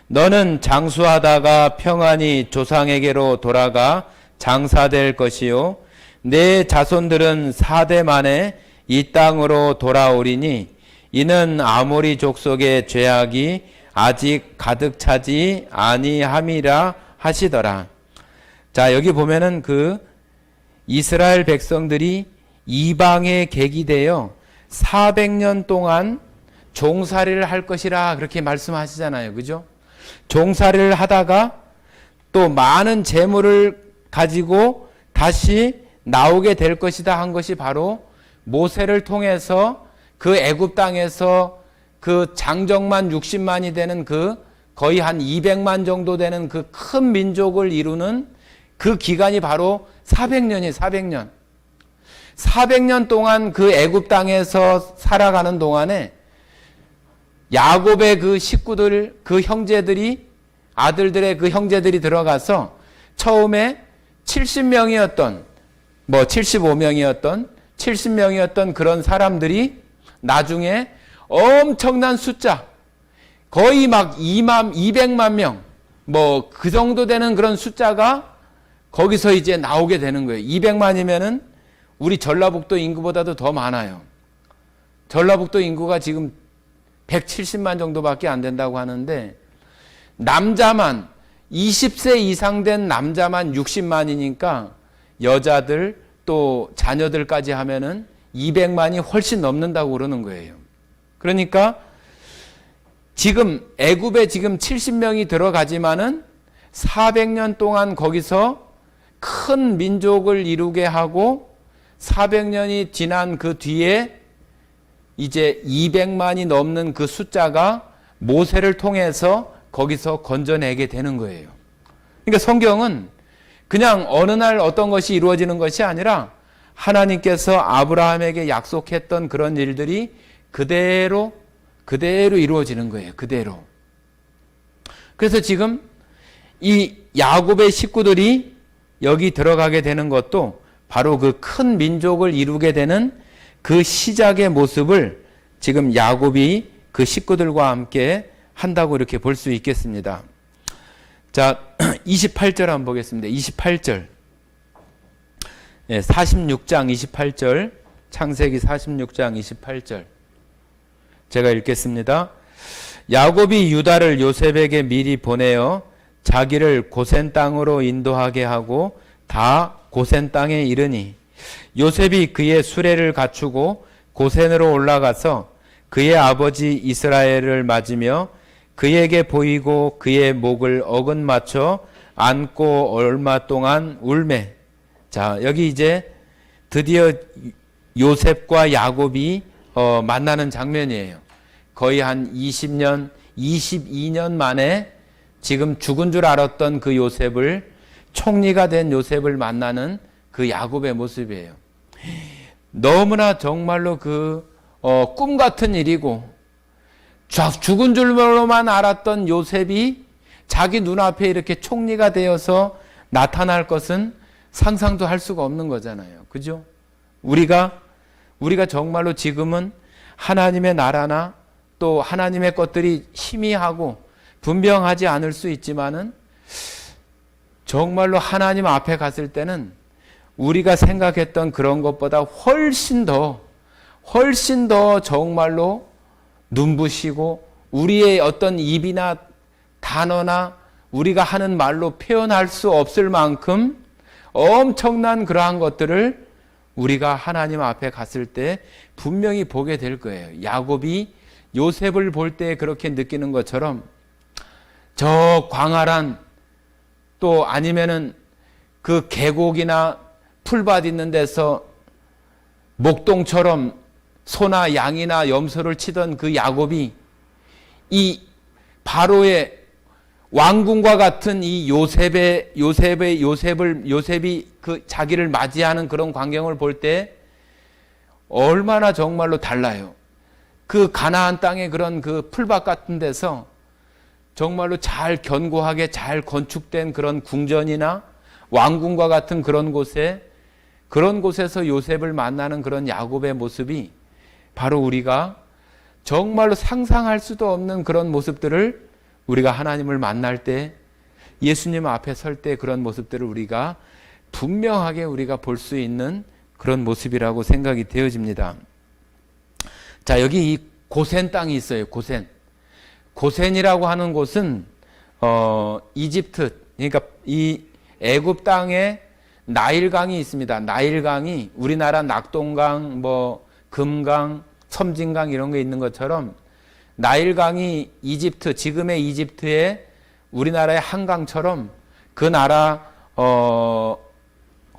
너는 장수하다가 평안히 조상에게로 돌아가 장사될 것이요 내 자손들은 4대 만에 이 땅으로 돌아오리니 이는 아모리 족속의 죄악이 아직 가득 차지 아니함이라 하시더라. 자, 여기 보면은 그 이스라엘 백성들이 이방의 객이 되어 400년 동안 종살이를 할 것이라 그렇게 말씀하시잖아요. 그죠? 종살이를 하다가 또 많은 재물을 가지고 다시 나오게 될 것이다 한 것이 바로 모세를 통해서 그 애굽 땅에서 그 장정만 60만이 되는 거의 한 200만 정도 되는 그 큰 민족을 이루는 그 기간이 바로 400년이에요. 400년. 400년 동안 그 애굽 땅에서 살아가는 동안에 야곱의 그 식구들, 그 형제들이, 아들들의 그 형제들이 들어가서 처음에 70명이었던, 75명이었던, 70명이었던 그런 사람들이 나중에 엄청난 숫자, 거의 막 200만 명, 그 정도 되는 그런 숫자가 거기서 이제 나오게 되는 거예요. 200만이면은 우리 전라북도 인구보다도 더 많아요. 전라북도 인구가 지금 170만 정도밖에 안 된다고 하는데 남자만 20세 이상 된 남자만 60만이니까 여자들 또 자녀들까지 하면은 200만이 훨씬 넘는다고 그러는 거예요. 그러니까 지금 애굽에 지금 70명이 들어가지만은 400년 동안 거기서 큰 민족을 이루게 하고 400년이 지난 그 뒤에 이제 200만이 넘는 그 숫자가 모세를 통해서 거기서 건져내게 되는 거예요. 그러니까 성경은 그냥 어느 날 어떤 것이 이루어지는 것이 아니라 하나님께서 아브라함에게 약속했던 그런 일들이 그대로 이루어지는 거예요. 그대로. 그래서 지금 이 야곱의 식구들이 여기 들어가게 되는 것도 바로 그 큰 민족을 이루게 되는 그 시작의 모습을 지금 야곱이 그 식구들과 함께 한다고 이렇게 볼 수 있겠습니다. 자, 28절 한번 보겠습니다. 28절. 46장 28절. 창세기 46장 28절. 제가 읽겠습니다. 야곱이 유다를 요셉에게 미리 보내어 자기를 고센 땅으로 인도하게 하고 다 고센 땅에 이르니 요셉이 그의 수레를 갖추고 고센으로 올라가서 그의 아버지 이스라엘을 맞으며 그에게 보이고 그의 목을 어긋 맞춰 안고 얼마 동안 울매. 자, 여기 이제 드디어 요셉과 야곱이 만나는 장면이에요. 거의 한 20년, 22년 만에 지금 죽은 줄 알았던 그 요셉을, 총리가 된 요셉을 만나는 그 야곱의 모습이에요. 너무나 정말로 꿈 같은 일이고, 죽은 줄로만 알았던 요셉이 자기 눈앞에 이렇게 총리가 되어서 나타날 것은 상상도 할 수가 없는 거잖아요. 그죠? 우리가 정말로 지금은 하나님의 나라나 또 하나님의 것들이 희미하고 분명하지 않을 수 있지만은 정말로 하나님 앞에 갔을 때는 우리가 생각했던 그런 것보다 훨씬 더 정말로 눈부시고 우리의 어떤 입이나 단어나 우리가 하는 말로 표현할 수 없을 만큼 엄청난 그러한 것들을 우리가 하나님 앞에 갔을 때 분명히 보게 될 거예요. 야곱이 요셉을 볼 때 그렇게 느끼는 것처럼 저 광활한 또 아니면은 그 계곡이나 풀밭 있는 데서 목동처럼 소나 양이나 염소를 치던 그 야곱이 이 바로의 왕궁과 같은 이 요셉이 그 자기를 맞이하는 그런 광경을 볼 때 얼마나 정말로 달라요. 그 가나안 땅의 그런 그 풀밭 같은 데서 정말로 잘 견고하게 잘 건축된 그런 궁전이나 왕궁과 같은 그런 곳에서 요셉을 만나는 그런 야곱의 모습이 바로 우리가 정말로 상상할 수도 없는 그런 모습들을 우리가 하나님을 만날 때 예수님 앞에 설 때 그런 모습들을 우리가 분명하게 우리가 볼 수 있는 그런 모습이라고 생각이 되어집니다. 자, 여기 이 고센 땅이 있어요. 고센이라고 하는 곳은 이집트, 그러니까 이 애굽 땅에 나일강이 있습니다. 나일강이 우리나라 낙동강, 금강, 섬진강 이런 게 있는 것처럼 나일강이 이집트, 지금의 이집트의 우리나라의 한강처럼 그 나라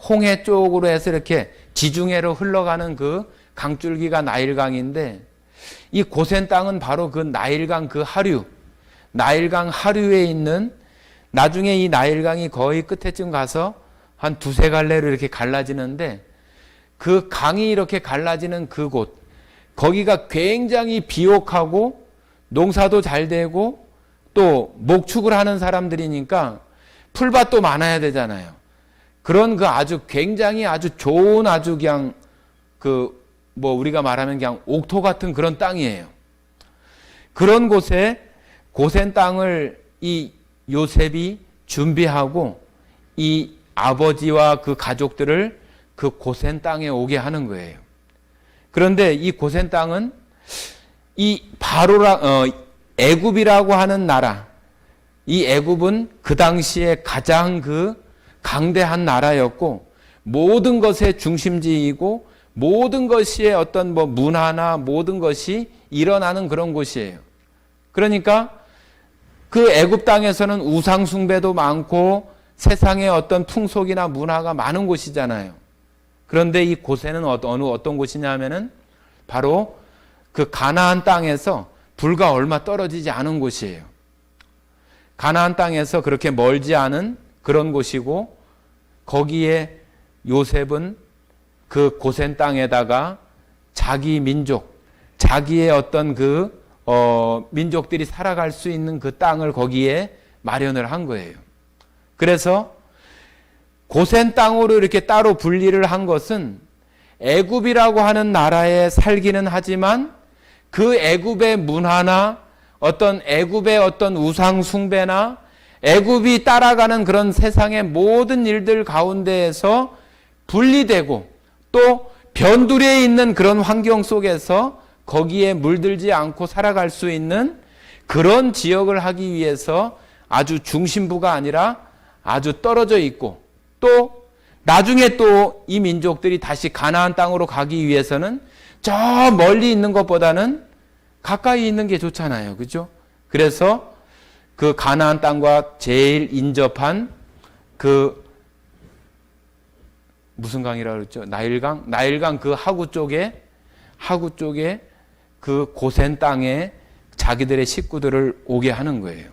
홍해 쪽으로 해서 이렇게 지중해로 흘러가는 그 강줄기가 나일강인데 이 고센 땅은 바로 그 나일강 그 하류, 나일강 하류에 있는 나중에 이 나일강이 거의 끝에쯤 가서 한 두세 갈래로 이렇게 갈라지는데 그 강이 이렇게 갈라지는 그곳, 거기가 굉장히 비옥하고 농사도 잘 되고 또 목축을 하는 사람들이니까 풀밭도 많아야 되잖아요. 그런 그 아주 굉장히 아주 좋은 아주 그냥 우리가 말하면 그냥 옥토 같은 그런 땅이에요. 그런 곳에 고센 땅을 이 요셉이 준비하고 이 아버지와 그 가족들을 그 고센 땅에 오게 하는 거예요. 그런데 이 고센 땅은 이 애굽이라고 하는 나라, 이 애굽은 그 당시에 가장 그 강대한 나라였고 모든 것의 중심지이고 모든 것이 어떤 문화나 모든 것이 일어나는 그런 곳이에요. 그러니까 그 애굽 땅에서는 우상 숭배도 많고 세상에 어떤 풍속이나 문화가 많은 곳이잖아요. 그런데 이 고센은 어떤 곳이냐면은 바로 그 가나안 땅에서 불과 얼마 떨어지지 않은 곳이에요. 가나안 땅에서 그렇게 멀지 않은 그런 곳이고 거기에 요셉은 그 고센 땅에다가 자기 민족, 자기의 어떤 민족들이 살아갈 수 있는 그 땅을 거기에 마련을 한 거예요. 그래서 고센 땅으로 이렇게 따로 분리를 한 것은 애굽이라고 하는 나라에 살기는 하지만 그 애굽의 문화나 애굽의 우상 숭배나 애굽이 따라가는 그런 세상의 모든 일들 가운데에서 분리되고 또 변두리에 있는 그런 환경 속에서 거기에 물들지 않고 살아갈 수 있는 그런 지역을 하기 위해서 아주 중심부가 아니라 아주 떨어져 있고 또 나중에 또 이 민족들이 다시 가나안 땅으로 가기 위해서는 저 멀리 있는 것보다는 가까이 있는 게 좋잖아요. 그죠? 그래서 그 가나안 땅과 제일 인접한 무슨 강이라고 그랬죠? 나일강 그 하구 쪽에 그 고센 땅에 자기들의 식구들을 오게 하는 거예요.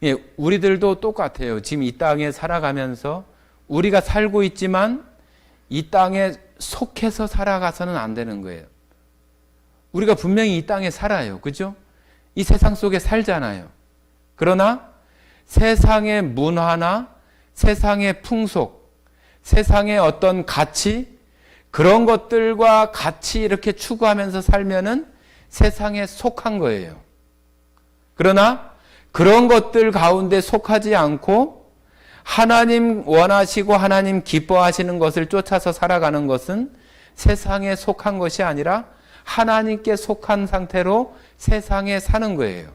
예, 우리들도 똑같아요. 지금 이 땅에 살아가면서 우리가 살고 있지만 이 땅에 속해서 살아가서는 안 되는 거예요. 우리가 분명히 이 땅에 살아요. 그죠? 이 세상 속에 살잖아요. 그러나 세상의 문화나 세상의 풍속, 세상의 어떤 가치, 그런 것들과 같이 이렇게 추구하면서 살면은 세상에 속한 거예요. 그러나 그런 것들 가운데 속하지 않고 하나님 원하시고 하나님 기뻐하시는 것을 쫓아서 살아가는 것은 세상에 속한 것이 아니라 하나님께 속한 상태로 세상에 사는 거예요.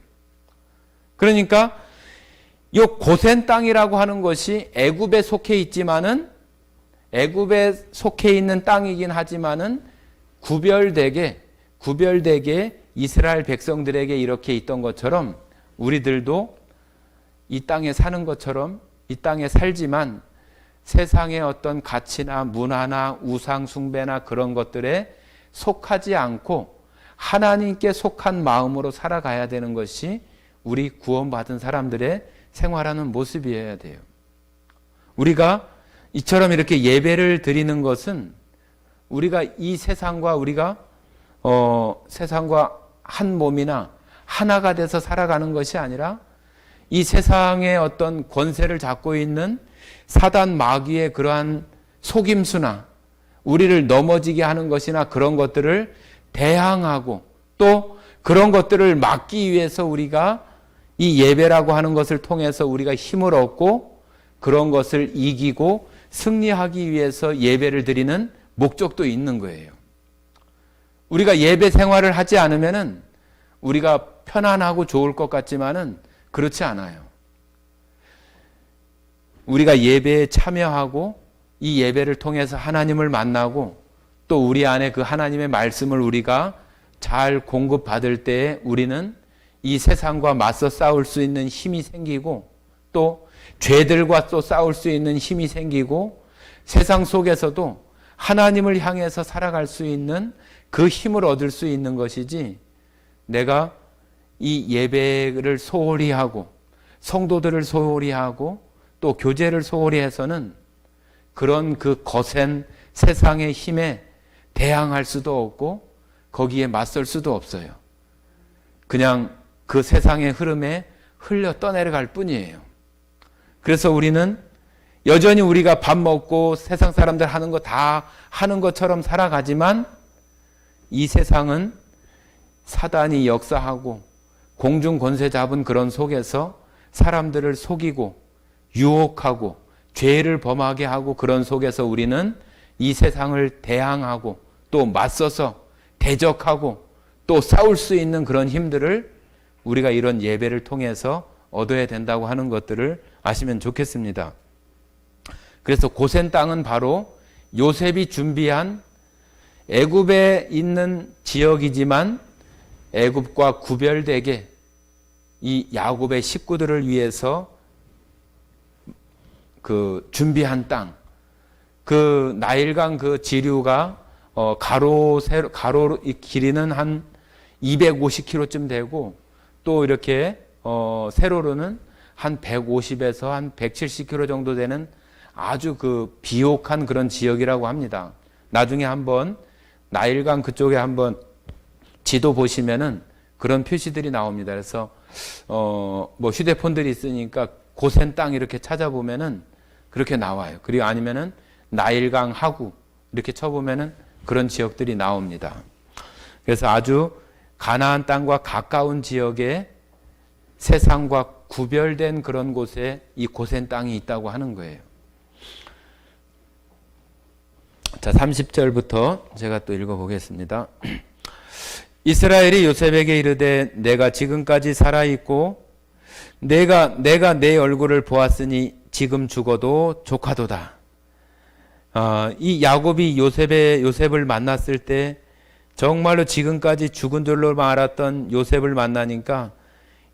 그러니까 이 고센 땅이라고 하는 것이 애굽에 속해 있지만은 애굽에 속해 있는 땅이긴 하지만은 구별되게 이스라엘 백성들에게 이렇게 있던 것처럼 우리들도 이 땅에 사는 것처럼 이 땅에 살지만 세상의 어떤 가치나 문화나 우상 숭배나 그런 것들에 속하지 않고 하나님께 속한 마음으로 살아가야 되는 것이 우리 구원받은 사람들의 생활하는 모습이어야 돼요. 우리가 이처럼 이렇게 예배를 드리는 것은 우리가 이 세상과 세상과 한 몸이나 하나가 돼서 살아가는 것이 아니라 이 세상의 어떤 권세를 잡고 있는 사단 마귀의 그러한 속임수나 우리를 넘어지게 하는 것이나 그런 것들을 대항하고 또 그런 것들을 막기 위해서 우리가 이 예배라고 하는 것을 통해서 우리가 힘을 얻고 그런 것을 이기고 승리하기 위해서 예배를 드리는 목적도 있는 거예요. 우리가 예배 생활을 하지 않으면은 우리가 편안하고 좋을 것 같지만은 그렇지 않아요. 우리가 예배에 참여하고 이 예배를 통해서 하나님을 만나고 또 우리 안에 그 하나님의 말씀을 우리가 잘 공급받을 때에 우리는 이 세상과 맞서 싸울 수 있는 힘이 생기고 또 죄들과 또 싸울 수 있는 힘이 생기고 세상 속에서도 하나님을 향해서 살아갈 수 있는 그 힘을 얻을 수 있는 것이지 내가 이 예배를 소홀히 하고 성도들을 소홀히 하고 또 교제를 소홀히 해서는 그런 그 거센 세상의 힘에 대항할 수도 없고 거기에 맞설 수도 없어요. 그냥 그 세상의 흐름에 흘려 떠내려갈 뿐이에요. 그래서 우리는 여전히 우리가 밥 먹고 세상 사람들 하는 거 다 하는 것처럼 살아가지만 이 세상은 사단이 역사하고 공중 권세 잡은 그런 속에서 사람들을 속이고 유혹하고 죄를 범하게 하고 그런 속에서 우리는 이 세상을 대항하고 또 맞서서 대적하고 또 싸울 수 있는 그런 힘들을 우리가 이런 예배를 통해서 얻어야 된다고 하는 것들을 아시면 좋겠습니다. 그래서 고센 땅은 바로 요셉이 준비한 애굽에 있는 지역이지만 애굽과 구별되게 이 야곱의 식구들을 위해서 그 준비한 땅, 그 나일강 그 지류가 가로 길이는 한 250km쯤 되고 또 이렇게 세로로는 한 150에서 한 170km 정도 되는 아주 그 비옥한 그런 지역이라고 합니다. 나중에 한번 나일강 그쪽에 한번 지도 보시면은 그런 표시들이 나옵니다. 그래서 뭐 휴대폰들이 있으니까 고센 땅 이렇게 찾아보면은 그렇게 나와요. 그리고 아니면은 나일강 하구 이렇게 쳐보면은 그런 지역들이 나옵니다. 그래서 아주 가나안 땅과 가까운 지역에 세상과 구별된 그런 곳에 이 고센 땅이 있다고 하는 거예요. 자, 30절부터 제가 또 읽어보겠습니다. 이스라엘이 요셉에게 이르되 내가 지금까지 살아있고 내가 내 얼굴을 보았으니 지금 죽어도 조카도다. 이 야곱이 요셉을 만났을 때 정말로 지금까지 죽은 줄로 알았던 요셉을 만나니까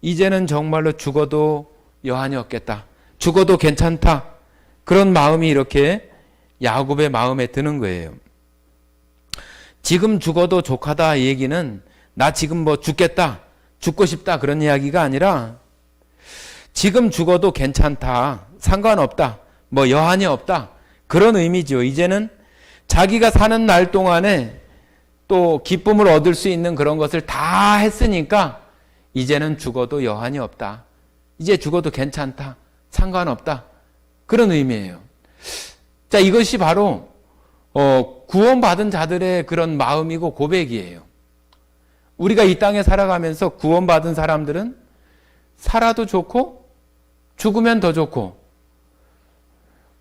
이제는 정말로 죽어도 여한이 없겠다. 죽어도 괜찮다. 그런 마음이 이렇게 야곱의 마음에 드는 거예요. 지금 죽어도 조카다 이 얘기는 나 지금 뭐 죽겠다, 죽고 싶다 그런 이야기가 아니라 지금 죽어도 괜찮다, 상관없다, 뭐 여한이 없다 그런 의미죠. 이제는 자기가 사는 날 동안에 또 기쁨을 얻을 수 있는 그런 것을 다 했으니까 이제는 죽어도 여한이 없다. 이제 죽어도 괜찮다, 상관없다 그런 의미예요. 자, 이것이 바로 구원받은 자들의 그런 마음이고 고백이에요. 우리가 이 땅에 살아가면서 구원받은 사람들은 살아도 좋고 죽으면 더 좋고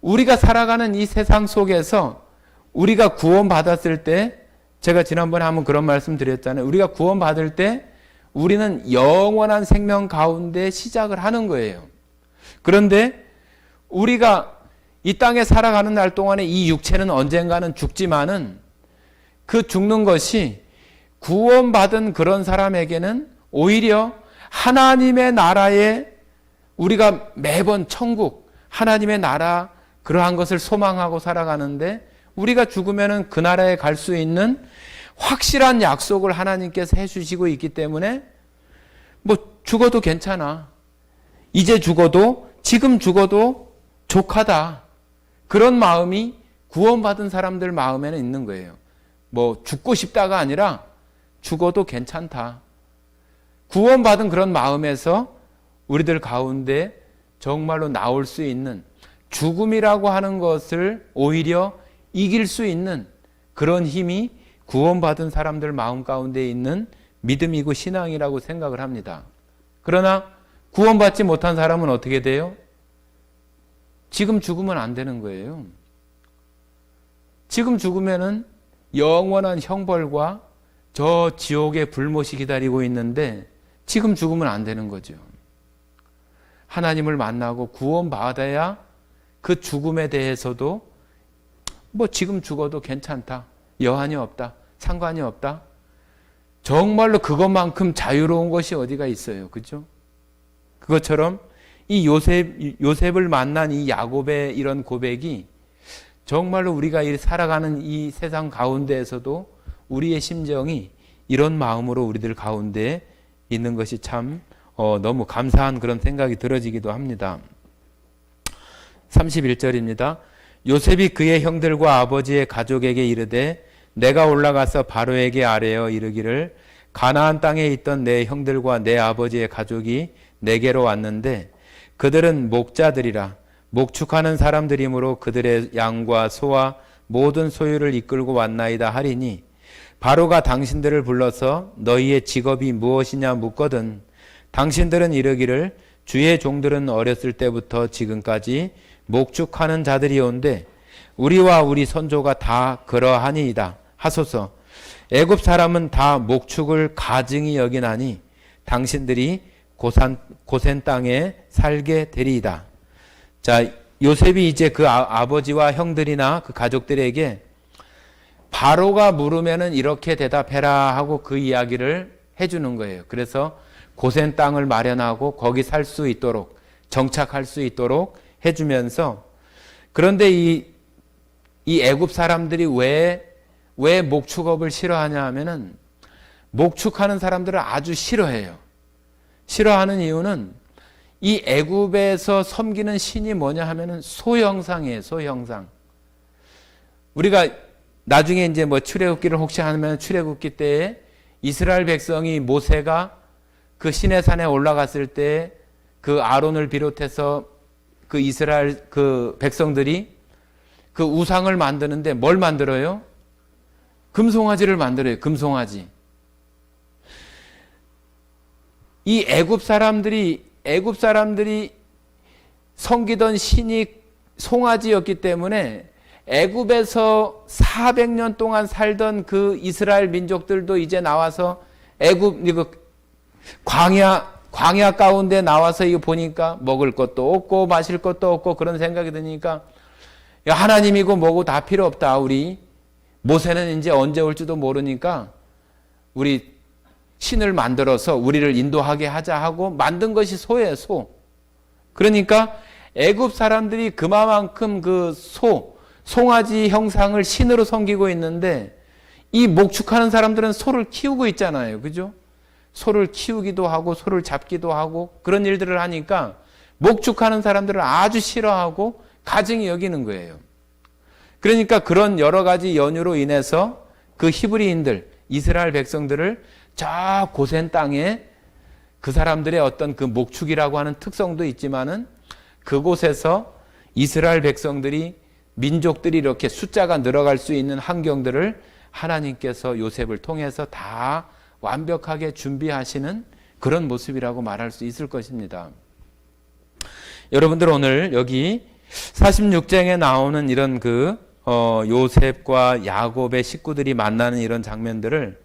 우리가 살아가는 이 세상 속에서 우리가 구원받았을 때 제가 지난번에 한번 그런 말씀 드렸잖아요. 우리가 구원받을 때 우리는 영원한 생명 가운데 시작을 하는 거예요. 그런데 우리가 이 땅에 살아가는 날 동안에 이 육체는 언젠가는 죽지만은 그 죽는 것이 구원받은 그런 사람에게는 오히려 하나님의 나라에 우리가 매번 천국, 하나님의 나라 그러한 것을 소망하고 살아가는데 우리가 죽으면은 그 나라에 갈 수 있는 확실한 약속을 하나님께서 해주시고 있기 때문에 뭐 죽어도 괜찮아. 이제 죽어도 지금 죽어도 족하다. 그런 마음이 구원받은 사람들 마음에는 있는 거예요. 뭐 죽고 싶다가 아니라 죽어도 괜찮다. 구원받은 그런 마음에서 우리들 가운데 정말로 나올 수 있는 죽음이라고 하는 것을 오히려 이길 수 있는 그런 힘이 구원받은 사람들 마음 가운데 있는 믿음이고 신앙이라고 생각을 합니다. 그러나 구원받지 못한 사람은 어떻게 돼요? 지금 죽으면 안 되는 거예요. 지금 죽으면은 영원한 형벌과 저 지옥의 불못이 기다리고 있는데 지금 죽으면 안 되는 거죠. 하나님을 만나고 구원받아야 그 죽음에 대해서도 뭐 지금 죽어도 괜찮다, 여한이 없다, 상관이 없다. 정말로 그것만큼 자유로운 것이 어디가 있어요. 그죠? 그것처럼 이 요셉을 만난 이 야곱의 이런 고백이 정말로 우리가 살아가는 이 세상 가운데에서도 우리의 심정이 이런 마음으로 우리들 가운데 있는 것이 참 너무 감사한 그런 생각이 들어지기도 합니다. 31절입니다. 요셉이 그의 형들과 아버지의 가족에게 이르되 내가 올라가서 바로에게 아뢰어 이르기를 가나안 땅에 있던 내 형들과 내 아버지의 가족이 내게로 왔는데 그들은 목자들이라 목축하는 사람들이므로 그들의 양과 소와 모든 소유를 이끌고 왔나이다 하리니 바로가 당신들을 불러서 너희의 직업이 무엇이냐 묻거든 당신들은 이르기를 주의 종들은 어렸을 때부터 지금까지 목축하는 자들이온데 우리와 우리 선조가 다 그러하니이다 하소서. 애굽 사람은 다 목축을 가증히 여기나니 당신들이 고센 땅에 살게 되리이다. 자, 요셉이 이제 그 아버지와 형들이나 그 가족들에게 바로가 물으면은 이렇게 대답해라 하고 그 이야기를 해주는 거예요. 그래서 고센 땅을 마련하고 거기 살 수 있도록, 정착할 수 있도록 해주면서, 그런데 이 애굽 사람들이 왜 목축업을 싫어하냐 하면은 목축하는 사람들을 아주 싫어해요. 싫어하는 이유는 이 애굽에서 섬기는 신이 뭐냐 하면은 소형상이에요. 소형상. 우리가 나중에 이제 뭐 출애굽기를 혹시 하면 출애굽기 때에 이스라엘 백성이 모세가 그 시내산에 올라갔을 때 그 아론을 비롯해서 그 이스라엘 그 백성들이 그 우상을 만드는데 뭘 만들어요? 금송아지를 만들어요. 금송아지. 이 애굽 사람들이 섬기던 신이 송아지였기 때문에 애굽에서 400년 동안 살던 그 이스라엘 민족들도 이제 나와서 애굽 이거 광야 가운데 나와서 이거 보니까 먹을 것도 없고 마실 것도 없고 그런 생각이 드니까 야, 하나님이고 뭐고 다 필요 없다. 우리 모세는 이제 언제 올지도 모르니까 우리 신을 만들어서 우리를 인도하게 하자 하고 만든 것이 소예요. 소. 그러니까 애굽 사람들이 그만큼 그 송아지 형상을 신으로 섬기고 있는데 이 목축하는 사람들은 소를 키우고 있잖아요. 그죠? 소를 키우기도 하고 소를 잡기도 하고 그런 일들을 하니까 목축하는 사람들을 아주 싫어하고 가증히 여기는 거예요. 그러니까 그런 여러 가지 연유로 인해서 그 히브리인들, 이스라엘 백성들을 저 고센 땅에 그 사람들의 어떤 그 목축이라고 하는 특성도 있지만은 그곳에서 이스라엘 백성들이 민족들이 이렇게 숫자가 늘어갈 수 있는 환경들을 하나님께서 요셉을 통해서 다 완벽하게 준비하시는 그런 모습이라고 말할 수 있을 것입니다. 여러분들 오늘 여기 46장에 나오는 이런 요셉과 야곱의 식구들이 만나는 이런 장면들을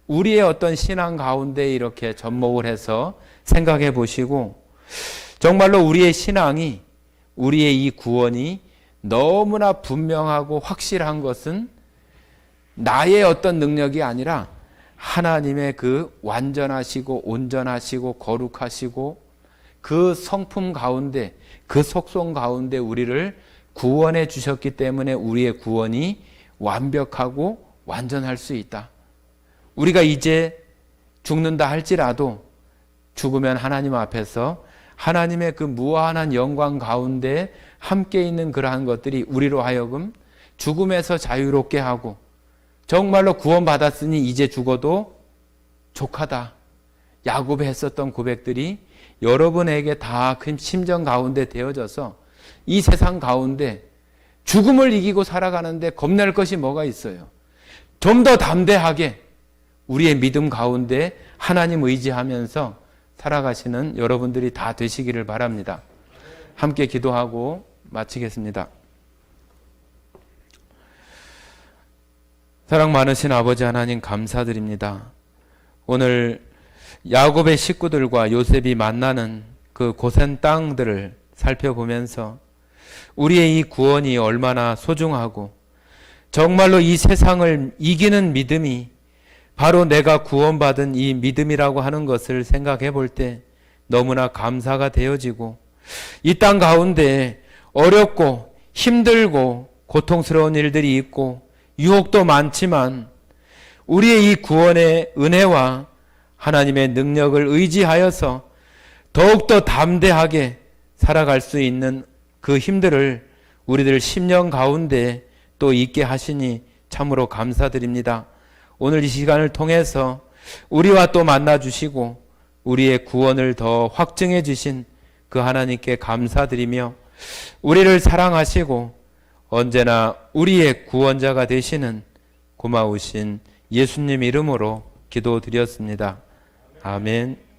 우리의 어떤 신앙 가운데 이렇게 접목을 해서 생각해 보시고 정말로 우리의 신앙이 우리의 이 구원이 너무나 분명하고 확실한 것은 나의 어떤 능력이 아니라 하나님의 그 완전하시고 온전하시고 거룩하시고 그 성품 가운데 그 속성 가운데 우리를 구원해 주셨기 때문에 우리의 구원이 완벽하고 완전할 수 있다. 우리가 이제 죽는다 할지라도 죽으면 하나님 앞에서 하나님의 그 무한한 영광 가운데 함께 있는 그러한 것들이 우리로 하여금 죽음에서 자유롭게 하고 정말로 구원받았으니 이제 죽어도 족하다. 야곱이 했었던 고백들이 여러분에게 다 큰 심정 가운데 되어져서 이 세상 가운데 죽음을 이기고 살아가는데 겁낼 것이 뭐가 있어요? 좀 더 담대하게 우리의 믿음 가운데 하나님 의지하면서 살아가시는 여러분들이 다 되시기를 바랍니다. 함께 기도하고 마치겠습니다. 사랑 많으신 아버지 하나님 감사드립니다. 오늘 야곱의 식구들과 요셉이 만나는 그 고센 땅들을 살펴보면서 우리의 이 구원이 얼마나 소중하고 정말로 이 세상을 이기는 믿음이 바로 내가 구원받은 이 믿음이라고 하는 것을 생각해 볼 때 너무나 감사가 되어지고 이 땅 가운데 어렵고 힘들고 고통스러운 일들이 있고 유혹도 많지만 우리의 이 구원의 은혜와 하나님의 능력을 의지하여서 더욱더 담대하게 살아갈 수 있는 그 힘들을 우리들 심령 가운데 또 있게 하시니 참으로 감사드립니다. 오늘 이 시간을 통해서 우리와 또 만나주시고 우리의 구원을 더 확증해 주신 그 하나님께 감사드리며 우리를 사랑하시고 언제나 우리의 구원자가 되시는 고마우신 예수님 이름으로 기도드렸습니다. 아멘.